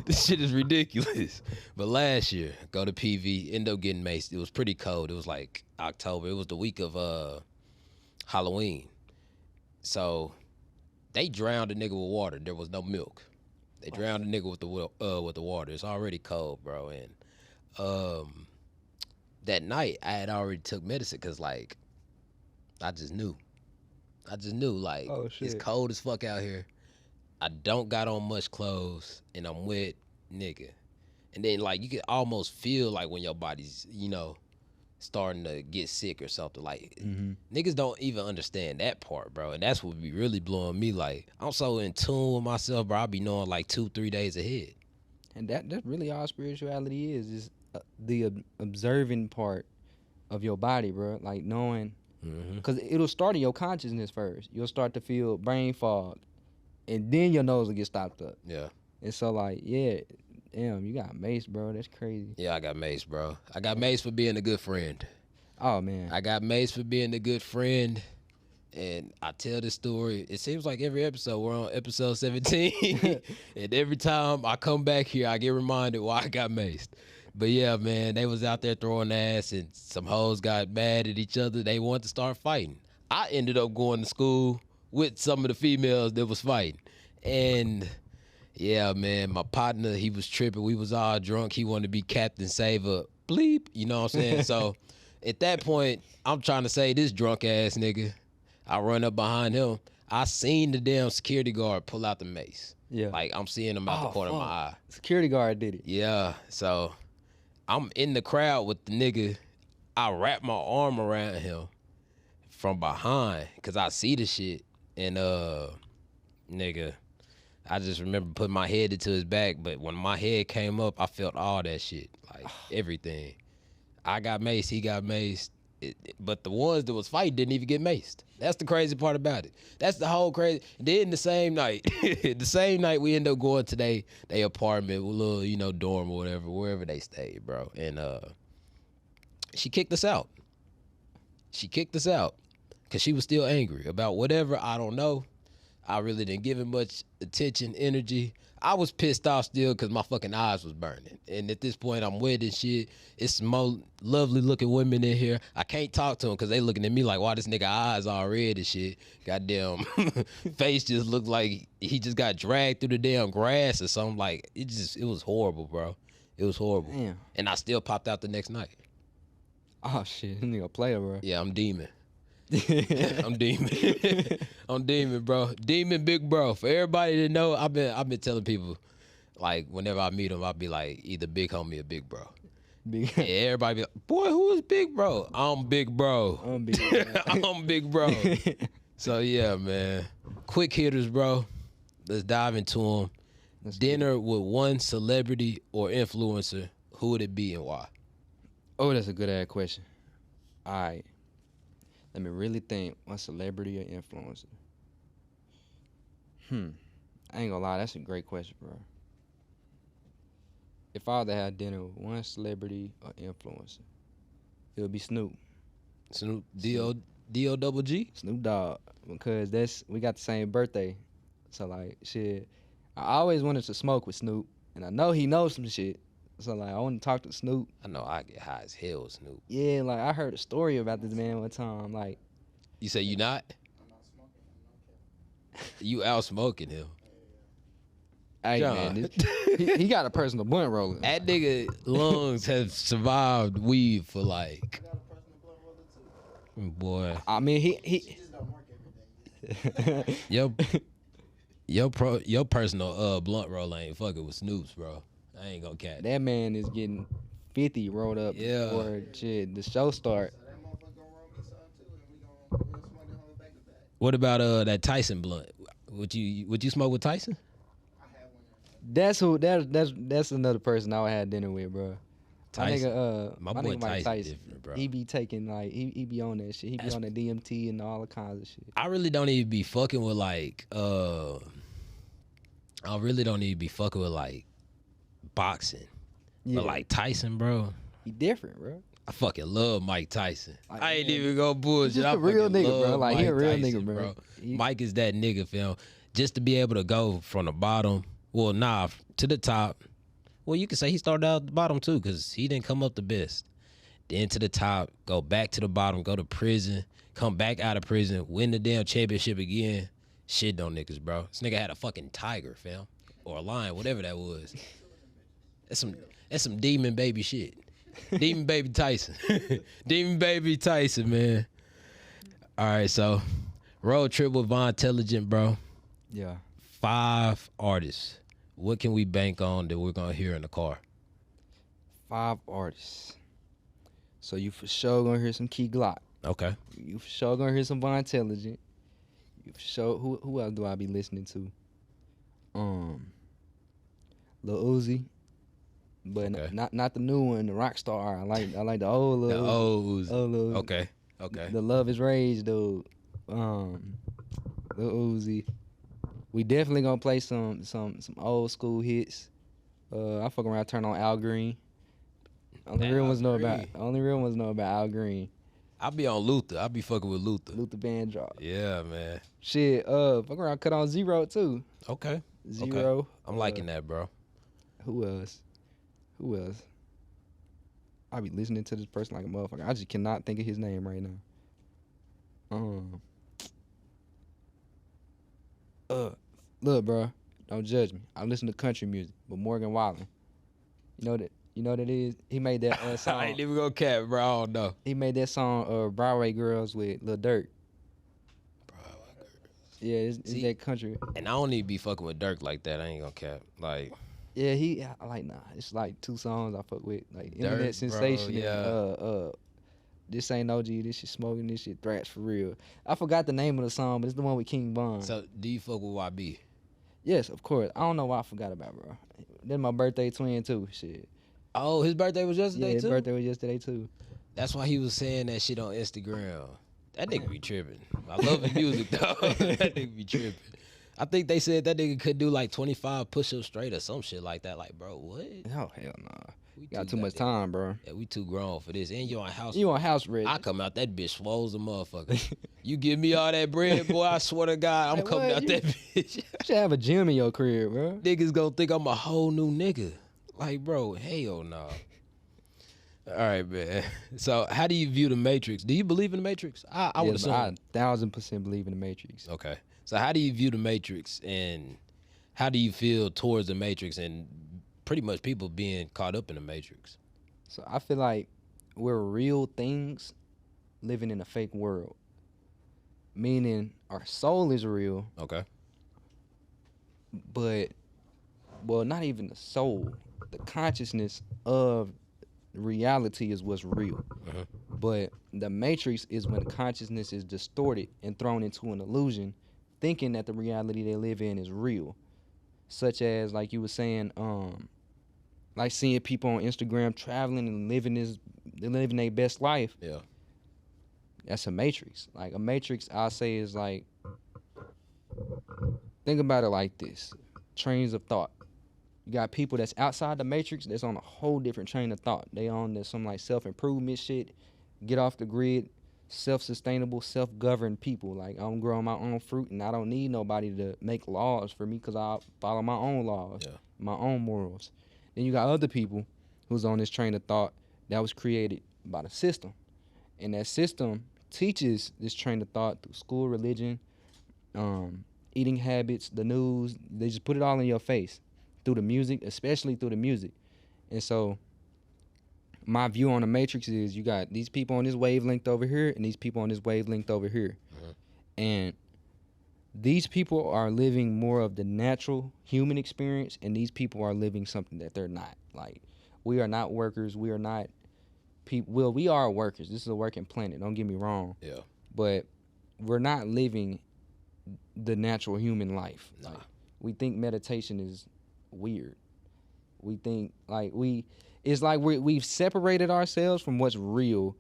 This shit is ridiculous. But last year, go to PV, end up getting maced. It was pretty cold. It was like October. It was the week of Halloween. So they drowned a nigga with water. There was no milk. They drowned a nigga with the water. It's already cold, bro. And that night I had already took medicine because like I just knew like it's cold as fuck out here. I don't got on much clothes and I'm wet, nigga. And then like you can almost feel like when your body's starting to get sick or something. Like niggas don't even understand that part, bro. And that's what be really blowing me. Like I'm so in tune with myself, bro. I be knowing like 2-3 days ahead. And that's really all spirituality is the observing part of your body, bro. Like knowing, because it'll start in your consciousness first. You'll start to feel brain fog, and then your nose will get stopped up. Yeah. And so like, yeah, damn, you got maced, bro. That's crazy. Yeah, I got maced, bro. I got maced for being a good friend. Oh man. I got maced for being a good friend. And I tell this story, it seems like every episode, we're on episode 17. And every time I come back here, I get reminded why I got maced. But yeah, man, they was out there throwing ass and some hoes got mad at each other. They wanted to start fighting. I ended up going to school with some of the females that was fighting. And yeah, man, my partner, he was tripping. We was all drunk. He wanted to be Captain Saver. Bleep, you know what I'm saying? So at that point, I'm trying to say this drunk ass nigga. I run up behind him. I seen the damn security guard pull out the mace. Yeah. Like, I'm seeing him out the corner of my eye. Security guard did it. Yeah. So, I'm in the crowd with the nigga. I wrap my arm around him from behind because I see the shit. And, nigga, I just remember putting my head into his back. But when my head came up, I felt all that shit. Like, everything. I got maced. He got maced. But the ones that was fighting didn't even get maced. That's the crazy part about it. That's the whole crazy. Then the same night, we end up going to they apartment, little, dorm or whatever, wherever they stayed, bro. And she kicked us out. Because she was still angry about whatever, I don't know. I really didn't give it much attention, energy. I was pissed off still because my fucking eyes was burning. And at this point, I'm wet and shit. It's some more lovely looking women in here. I can't talk to them because they looking at me like, why this nigga eyes all red and shit. Goddamn face just looked like he just got dragged through the damn grass or something. Like, it was horrible, bro. It was horrible. Damn. And I still popped out the next night. Oh shit, this nigga a player, bro. Yeah, I'm demon. I'm demon, bro. Demon, big bro. For everybody to know, I've been telling people, like, whenever I meet them, I'll be like, either big homie or big bro. Big. Yeah, everybody be like, boy, who is big bro? I'm big bro. I'm big bro. I'm big bro. So yeah, man. Quick hitters, bro. Let's dive into them. Dinner with one celebrity or influencer. Who would it be and why? Oh, that's a good ass question. All right. Let me really think. One celebrity or influencer? I ain't gonna lie, that's a great question, bro. If I had to have dinner with one celebrity or influencer, it would be Snoop. Snoop D-O double G? Snoop Dogg, because we got the same birthday. So like shit, I always wanted to smoke with Snoop, and I know he knows some shit. So like I want to talk to Snoop. I know I get high as hell with Snoop. Yeah, like I heard a story about this man one time. Like You say you not? I'm not smoking. I'm not kidding. You out smoking him. hey John. man, he got a personal blunt roller. That nigga lungs have survived weed for I like, got a personal blood roller too. boy. I mean She he just don't work every day. Your personal blunt roll ain't fucking with Snoop's, bro. I ain't gonna catch. that man is getting 50 rolled up Yeah. before shit the show start. So that motherfucker gonna roll me some too, and we'll smoke the whole back to back. What about that Tyson blunt? Would you smoke with Tyson? I had one. That's another person I would have dinner with, bro. Tyson. My My boy nigga Mike Tyson different, bro. He be taking like he be on that shit. He be That's- on the DMT and all the kinds of shit. I really don't even be fucking with like I really don't even be fucking with like boxing. Yeah, But like Tyson, bro. he different, bro. I fucking love Mike Tyson. Like, I ain't man, even gonna bullshit. just I a real fucking nigga, bro. love Like, he a Mike real Tyson, nigga, bro. He- Mike is that nigga, fam. Just to be able to go from the bottom, well, to the top. Well, you can say he started out at the bottom too, because he didn't come up the best. Then to the top, go back to the bottom, go to prison, come back out of prison, win the damn championship again. Shit on niggas, bro. This nigga had a fucking tiger, fam. Or a lion, whatever that was. That's some demon baby shit. Demon baby Tyson. Demon baby Tyson, man. All right, so road trip with Von Intelligent, bro. Yeah. 5 artists. What can we bank on that we're gonna hear in the car? 5 artists. So you for sure gonna hear some Key Glock. Okay. You for sure gonna hear some Von Intelligent. You for sure who else do I be listening to? Lil Uzi. But Okay. not the new one, the Rockstar. I like the old Lil The Uzi. O's. Old Lil Uzi. Okay. Okay. The Love Is Rage dude. Lil Uzi. We definitely gonna play some old school hits. I fuck around, turn on Al Green. Only Damn, real ones know Green. about Al Green. I be on Luther. I be fucking with Luther. Luther Vandross. Yeah, man. Shit, fuck around, cut on Zero too. Okay. Zero. I'm liking that, bro. Who else? I be listening to this person like a motherfucker. I just cannot think of his name right now. Look, bro, don't judge me. I listen to country music, but Morgan Wallen. You know that is? He made that I song. ain't even gonna cap, bro. I don't know. He made that song, Broadway Girls with Lil Durk. Yeah, it's See? that country. And I don't even be fucking with Dirk like that. I ain't gonna cap. Like, Yeah, I like it's like 2 songs I fuck with. Like Internet bro, Sensation. yeah. This ain't OG, this shit smoking, this shit thrash for real. I forgot the name of the song, but it's the one with King Von. so do you fuck with YB? Yes, of course. I don't know why I forgot about, bro. Then my birthday twin too. Shit. Oh, his birthday was yesterday Yeah, his too? birthday was yesterday too. That's why he was saying that shit on Instagram. That nigga be tripping. I love his music though. That nigga be tripping. I think they said that nigga could do like 25 push-ups straight or some shit like that. Like, bro, what? Oh hell nah. We Got too much goddamn- time, bro. Yeah, we too grown for this. And you on house. You on house ready? I come out that bitch swole as a motherfucker. You give me all that bread, boy, I swear to God, I'm Like, coming what? out that bitch. You should have a gym in your crib, bro. Niggas gonna think I'm a whole new nigga. Like, bro, hell no. All right, man. So, how do you view the Matrix? Do you believe in the Matrix? I would Yes, assume. I 1000% believe in the Matrix. Okay. So, how do you view the Matrix, and how do you feel towards the Matrix, and pretty much people being caught up in the Matrix? So I feel like we're real things living in a fake world. Meaning our soul is real, Okay. but well, not even the soul. The consciousness of reality is what's real. Mhm. But the Matrix is when consciousness is distorted and thrown into an illusion, thinking that the reality they live in is real. Such as like you were saying, like seeing people on Instagram traveling and living their best life. Yeah. That's a matrix. Like a matrix, I'll say is like, think about it like this. trains of thought. You got people that's outside the matrix that's on a whole different train of thought. They on this some like self-improvement shit, get off the grid, self-sustainable, self-governed people. Like, I'm growing my own fruit and I don't need nobody to make laws for me because I follow my own laws, my own morals. Then you got other people who's on this train of thought that was created by the system. And that system teaches this train of thought through school, religion, eating habits, the news. They just put it all in your face through the music, especially through the music. And so my view on the Matrix is you got these people on this wavelength over here and these people on this wavelength over here. And these people are living more of the natural human experience, and these people are living something that they're not. Like, we are not workers. We are not people. Well, we are workers. This is a working planet. Don't get me wrong. Yeah. But we're not living the natural human life. Nah. Like, we think meditation is weird. We think like it's like we've separated ourselves from what's real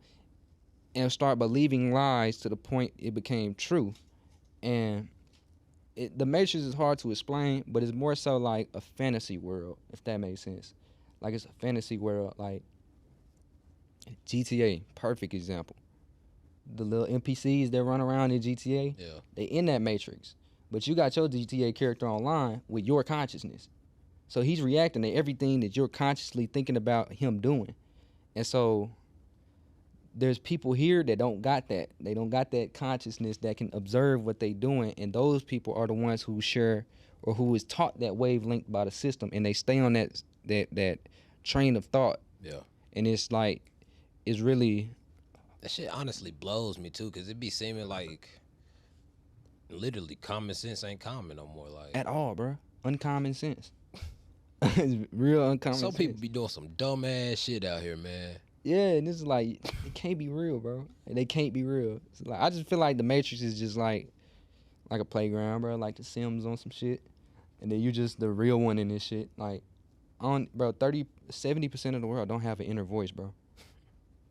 and start believing lies to the point it became true. And the Matrix is hard to explain, but it's more so like a fantasy world, if that makes sense. Like, it's a fantasy world. Like GTA, perfect example. The little NPCs that run around in GTA, they in that Matrix. But you got your GTA character online with your consciousness. So he's reacting to everything that you're consciously thinking about him doing. And so there's people here that don't got that. They don't got that consciousness that can observe what they doing. And those people are the ones who share or who is taught that wavelength by the system. And they stay on that train of thought. Yeah. And it's like, it's really... That shit honestly blows me too, because it be seeming like literally common sense ain't common no more. Like, at all, bro. Uncommon sense. It's real uncommon sense. Some people be doing some dumb ass shit out here, man. Yeah, and it's like, it can't be real, bro. They can't be real. It's like, I just feel like the Matrix is just like a playground, bro. Like the Sims on some shit. And then you just the real one in this shit. Like, 70% of the world don't have an inner voice, bro.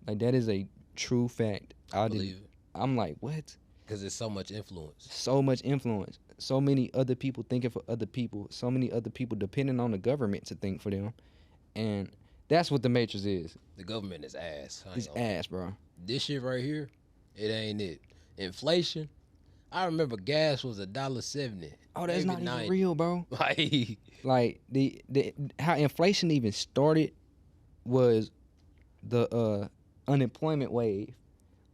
Like, that is a true fact. I believe it. I'm like, what? Because there's so much influence. So much influence. So many other people thinking for other people. So many other people depending on the government to think for them. And that's what the Matrix is. The government is ass. It's ass, bro. This shit right here, it ain't it. Inflation. I remember gas was $1.70. Oh, that's not even real, bro. Like the how inflation even started was the unemployment wave.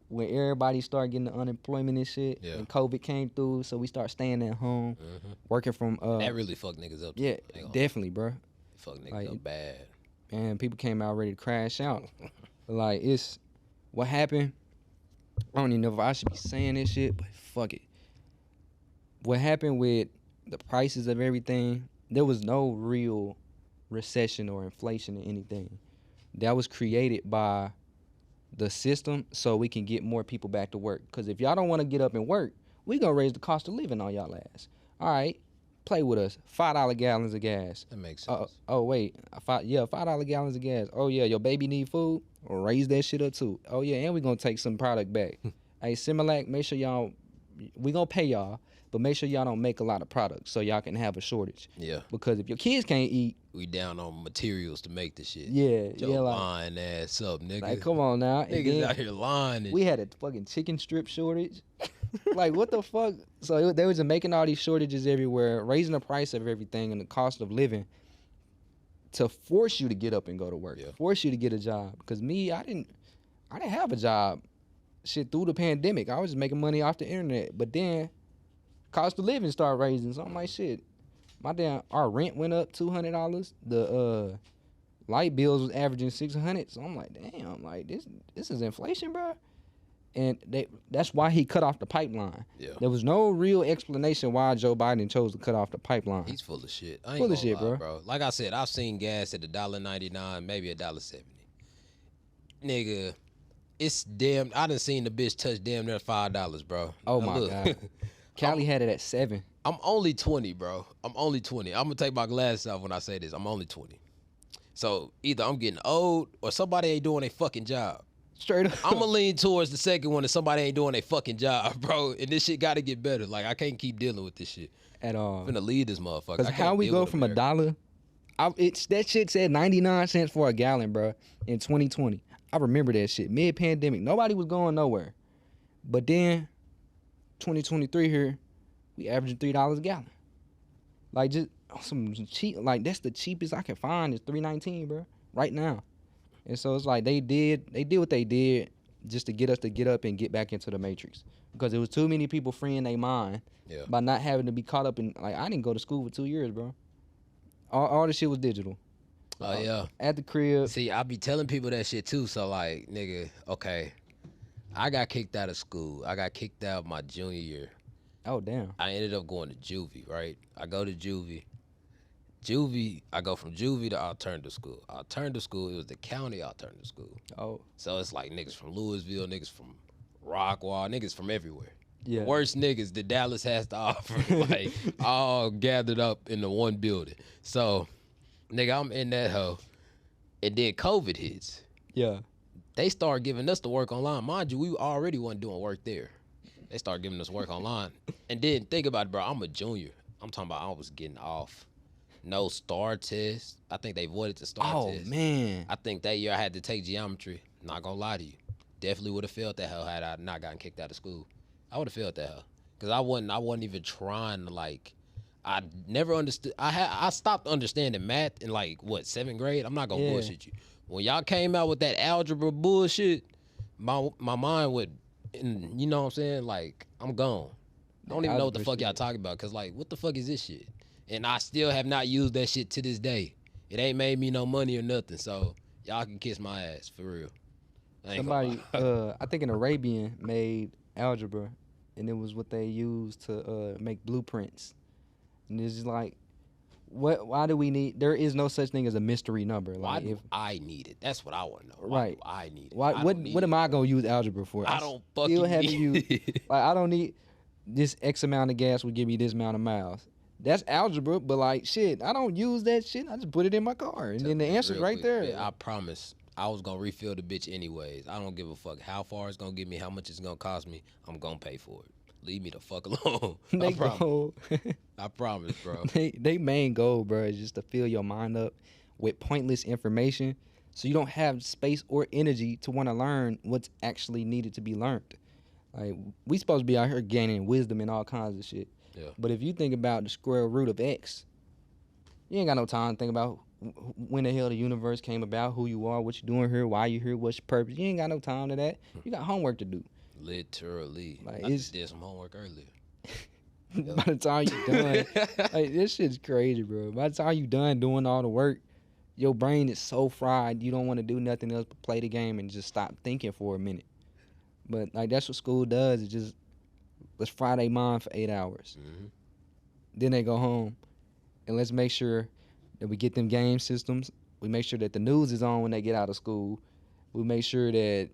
When everybody started getting the unemployment and shit, and COVID came through, so we start staying at home, working from... that really fucked niggas up. Yeah, definitely, bro. Fuck niggas up bad. And people came out ready to crash out. Like, it's... What happened... I don't even know if I should be saying this shit, but fuck it. What happened with the prices of everything, there was no real recession or inflation or anything. That was created by the system so we can get more people back to work. Because if y'all don't want to get up and work, we going to raise the cost of living on y'all ass. All right, play with us. $5 gallons of gas. That makes sense. Wait. $5 gallons of gas. Oh, yeah, your baby need food? Or raise that shit up, too. Oh, yeah, and we going to take some product back. Hey, Similac, make sure y'all, we going to pay y'all, but make sure y'all don't make a lot of products so y'all can have a shortage. Yeah. Because if your kids can't eat, we down on materials to make the shit. Yeah, Your lying ass up, nigga. Like, come on now. Niggas out here lying. We had a fucking chicken strip shortage. Like, what the fuck? So they was making all these shortages everywhere, raising the price of everything and the cost of living to force you to get up and go to work, force you to get a job. Because me, I didn't have a job. Shit, through the pandemic, I was just making money off the internet. But then, cost of living started raising. So I'm like, shit. Our rent went up $200. The light bills was averaging $600. So I'm like, damn, like this is inflation, bro. And that's why he cut off the pipeline. Yeah. There was no real explanation why Joe Biden chose to cut off the pipeline. He's full of shit. I ain't full of shit, bro. Like I said, I've seen gas at $1.99, maybe $1.70. Nigga, it's damn. I done seen the bitch touch damn near $5, bro. Oh now, my god. Cali had it at 7. I'm only 20, bro. I'm only 20. I'm gonna take my glasses off when I say this. I'm only 20. So either I'm getting old or somebody ain't doing a fucking job. Straight up. I'm gonna lean towards the second one if somebody ain't doing their fucking job, bro. And this shit got to get better. Like I can't keep dealing with this shit. At all. I'm finna leave this motherfucker. Because how we go from $1, that shit said 99 cents for a gallon, bro, in 2020. I remember that shit. Mid-pandemic, nobody was going nowhere. But then, 2023 here, we averaging $3 a gallon. Like just some cheap, like that's the cheapest I can find is $3.19, bro, right now. And so it's like they did what they did just to get us to get up and get back into the matrix. Because there was too many people freeing their mind by not having to be caught up in, like, I didn't go to school for 2 years, bro. All the shit was digital. Oh, yeah. At the crib. See, I be telling people that shit, too. So, like, nigga, okay, I got kicked out of school. I got kicked out my junior year. Oh, damn. I ended up going to juvie, right? I go to juvie. Juvie, I go from juvie to alternative school. Alternative school, it was the county alternative school. Oh. So it's like niggas from Louisville, niggas from Rockwall, niggas from everywhere. Yeah. The worst niggas that Dallas has to offer, like, all gathered up in the one building. So, nigga, I'm in that hoe. And then COVID hits. Yeah. They start giving us the work online. Mind you, we already wasn't doing work there. They start giving us work online. And then think about it, bro. I'm a junior. I'm talking about I was getting off. No STAR test. I think they voided the STAR test. Oh, man. I think that year I had to take geometry. Not gonna lie to you. Definitely would have failed that hell had I not gotten kicked out of school. I would have failed that hell. Cause I wasn't even trying to, like, I never understood. I stopped understanding math in, like, what, 7th grade? I'm not gonna bullshit you. When y'all came out with that algebra bullshit, my mind would, and you know what I'm saying? Like, I'm gone. I don't even know what the fuck y'all talking about. Cause, like, what the fuck is this shit? And I still have not used that shit to this day. It ain't made me no money or nothing. So y'all can kiss my ass for real. Somebody, I think an Arabian made algebra, and it was what they used to make blueprints. And it's just like, why do we need? There is no such thing as a mystery number. Why Like, do I need it? That's what I want to know. Why do I need it? What am I gonna use algebra for? I don't fucking still haven't need used. Like, I don't need this X amount of gas will give me this amount of miles. That's algebra, but like shit, I don't use that shit. I just put it in my car, and then the answer's right there. Yeah, I promise. I was gonna refill the bitch anyways. I don't give a fuck how far it's gonna get me, how much it's gonna cost me. I'm gonna pay for it. Leave me the fuck alone. I promise. I promise, bro. They main goal, bro, is just to fill your mind up with pointless information, so you don't have space or energy to want to learn what's actually needed to be learned. Like, we supposed to be out here gaining wisdom and all kinds of shit. Yeah. But if you think about the square root of X, you ain't got no time to think about when the hell the universe came about, who you are, what you doing here, why you here, what's your purpose. You ain't got no time to that. You got homework to do. Literally. Like, I just did some homework earlier. By the time you done, like, this shit's crazy, bro. By the time you done doing all the work, your brain is so fried, you don't want to do nothing else but play the game and just stop thinking for a minute. But like, that's what school does. It just, let's fry their mind for 8 hours. Mm-hmm. Then they go home, and let's make sure that we get them game systems. We make sure that the news is on when they get out of school. We make sure that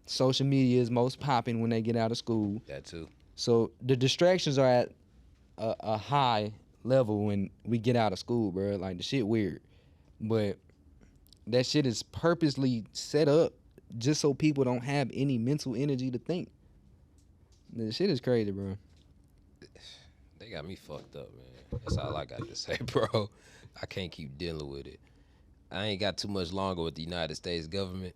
social media is most popping when they get out of school. That too. So the distractions are at a high level when we get out of school, bro. Like, the shit weird. But that shit is purposely set up just so people don't have any mental energy to think. The shit is crazy, bro. They got me fucked up, man. That's all I got to say, bro. I can't keep dealing with it. I ain't got too much longer with the United States government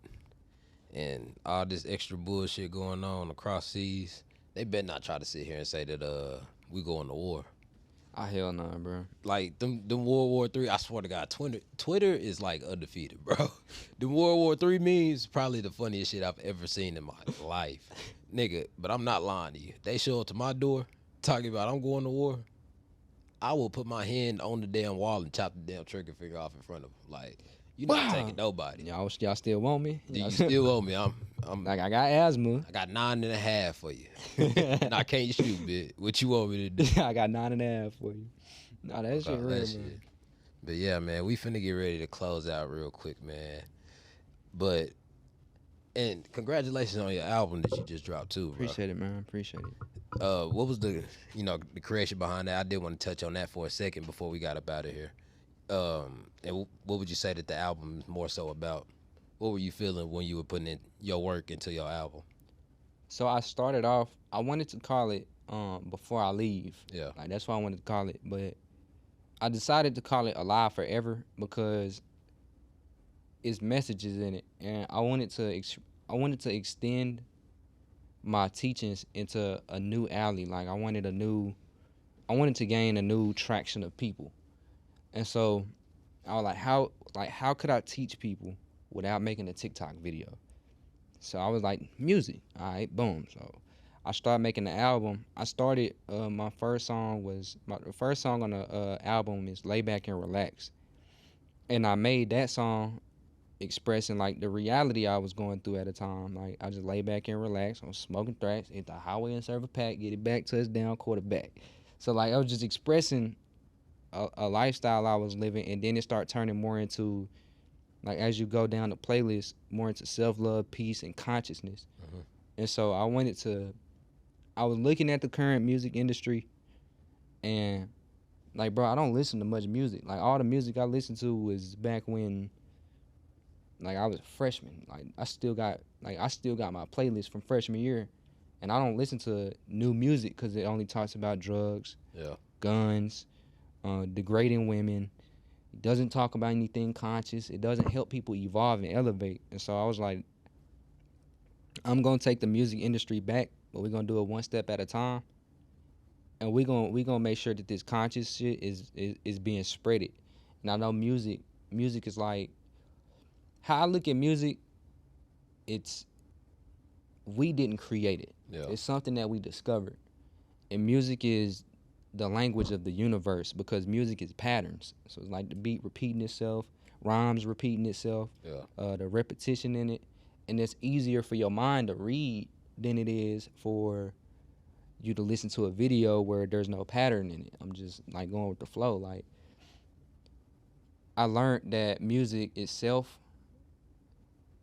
and all this extra bullshit going on across seas. They better not try to sit here and say that we going to war. Ah, hell nah, bro. Like, them World War III, I swear to God, Twitter is like undefeated, bro. The World War III memes probably the funniest shit I've ever seen in my life. Nigga, but I'm not lying to you. They show up to my door talking about I'm going to war. I will put my hand on the damn wall and chop the damn trigger finger off in front of them. Like, you're not taking nobody. Y'all still want me? Do you still want me? I'm like, I got asthma. I got 9.5 for you. And I can't shoot, bitch. What you want me to do? I got 9.5 for you. Nah, that shit real, man. But yeah, man, we finna get ready to close out real quick, man. But, and congratulations on your album that you just dropped too, bro. Appreciate it, man. Appreciate it. What was the creation behind that? I did want to touch on that for a second before we got up out of here. And what would you say that the album is more so about? What were you feeling when you were putting in your work into your album? So I started off. I wanted to call it Before I Leave. Yeah. Like that's what I wanted to call it, but I decided to call it Alive Forever because it's messages in it, and I wanted to extend my teachings into a new alley. Like I wanted to gain a new traction of people, and so I was how could I teach people without making a TikTok video? So I was like, music. All right, boom. So I started making the album. I started my first song the first song on the album is Lay Back and Relax, and I made that song expressing like the reality I was going through at the time. Like I just lay back and relax. I'm smoking thrax, hit the highway and serve a pack, get it back, touchdown, quarterback. So like I was just expressing a lifestyle I was living, and then it started turning more into like as you go down the playlist, more into self-love, peace, and consciousness. Mhm. And so I was looking at the current music industry, and like bro, I don't listen to much music. Like all the music I listened to was back when like I was a freshman. Like I still got my playlist from freshman year, and I don't listen to new music because it only talks about drugs, Yeah. guns, degrading women. It doesn't talk about anything conscious. It doesn't help people evolve and elevate. And so I was like, I'm gonna take the music industry back, but we're gonna do it one step at a time, and we gonna make sure that this conscious shit is being spreaded. And I know music is like how I look at music. It's we didn't create it. Yeah. It's something that we discovered. And music is the language of the universe because music is patterns. So it's like the beat repeating itself, rhymes repeating itself, Yeah. the repetition in it. And it's easier for your mind to read than it is for you to listen to a video where there's no pattern in it. I'm just like going with the flow. Like I learned that music itself,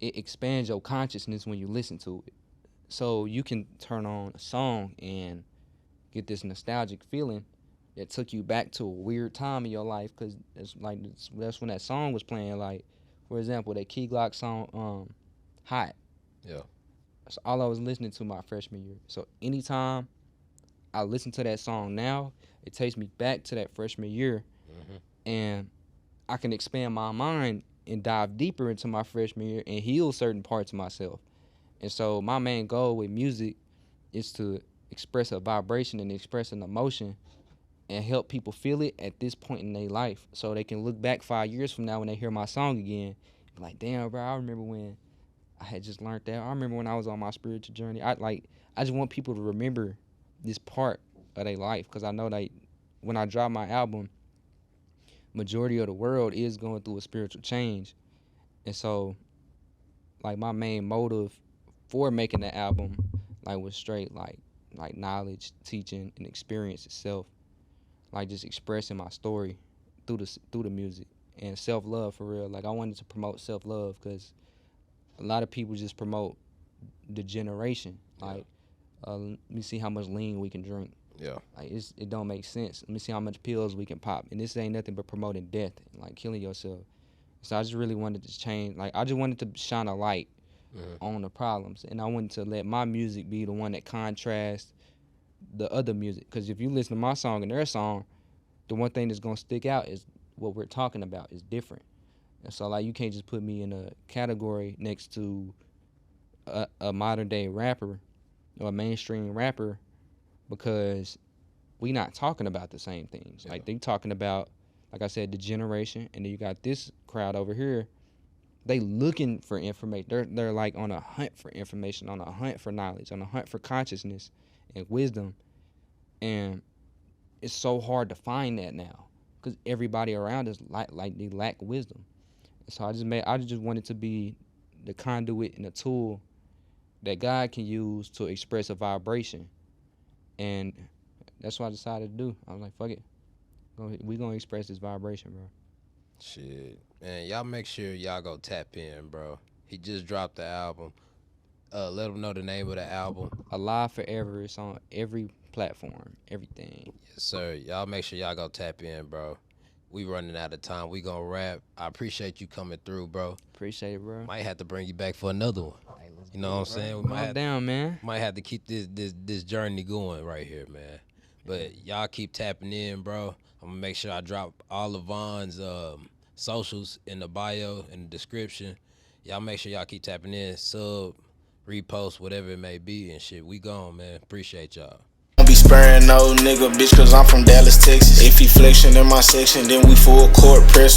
it expands your consciousness when you listen to it. So you can turn on a song and get this nostalgic feeling that took you back to a weird time in your life because that's when that song was playing. Like, for example, that Key Glock song, Hot. Yeah. That's all I was listening to my freshman year. So anytime I listen to that song now, it takes me back to that freshman year, and I can expand my mind and dive deeper into my freshman year and heal certain parts of myself. And so my main goal with music is to express a vibration and express an emotion and help people feel it at this point in their life so they can look back 5 years from now when they hear my song again, be like, damn, bro, I remember when I had just learned that. I remember when I was on my spiritual journey. I just want people to remember this part of their life because I know that when I drop my album, majority of the world is going through a spiritual change. And so like my main motive for making the album like was straight like knowledge, teaching, and experience itself. Like just expressing my story through the music and self-love for real. Like I wanted to promote self-love because a lot of people just promote degeneration. Like let me see how much lean we can drink. Yeah. Like it don't make sense. Let me see how much pills we can pop. And this ain't nothing but promoting death and like killing yourself. So I just really wanted to change. Like I just wanted to shine a light on the problems, and I wanted to let my music be the one that contrasts the other music. Because if you listen to my song and their song, the one thing that's gonna stick out is what we're talking about is different. And so like you can't just put me in a category next to a modern day rapper or a mainstream rapper because we not talking about the same things. Like they talking about, like I said, the generation, and then you got this crowd over here. They looking for information. They're like on a hunt for information, on a hunt for knowledge, on a hunt for consciousness and wisdom. And it's so hard to find that now because everybody around us like they lack wisdom. So I just wanted to be the conduit and a tool that God can use to express a vibration. And that's what I decided to do. I was like, fuck it. We gonna express this vibration, bro. Shit. Man, y'all make sure y'all go tap in, bro. He just dropped the album. Let them know the name of the album. Alive Forever. It's on every platform, everything. Yes, sir. Y'all make sure y'all go tap in, bro. We running out of time. We gonna wrap. I appreciate you coming through, bro. Appreciate it, bro. Might have to bring you back for another one. You know what I'm saying? We Calm down, man. might have to keep this journey going right here, man. But y'all keep tapping in, bro. I'm gonna make sure I drop all of Von's socials in the bio, in the description. Y'all make sure y'all keep tapping in, sub, repost, whatever it may be and shit. We gone, man. Appreciate y'all. Don't be sparing no nigga, bitch, cause I'm from Dallas, Texas. If he flexing in my section, then we full court press him.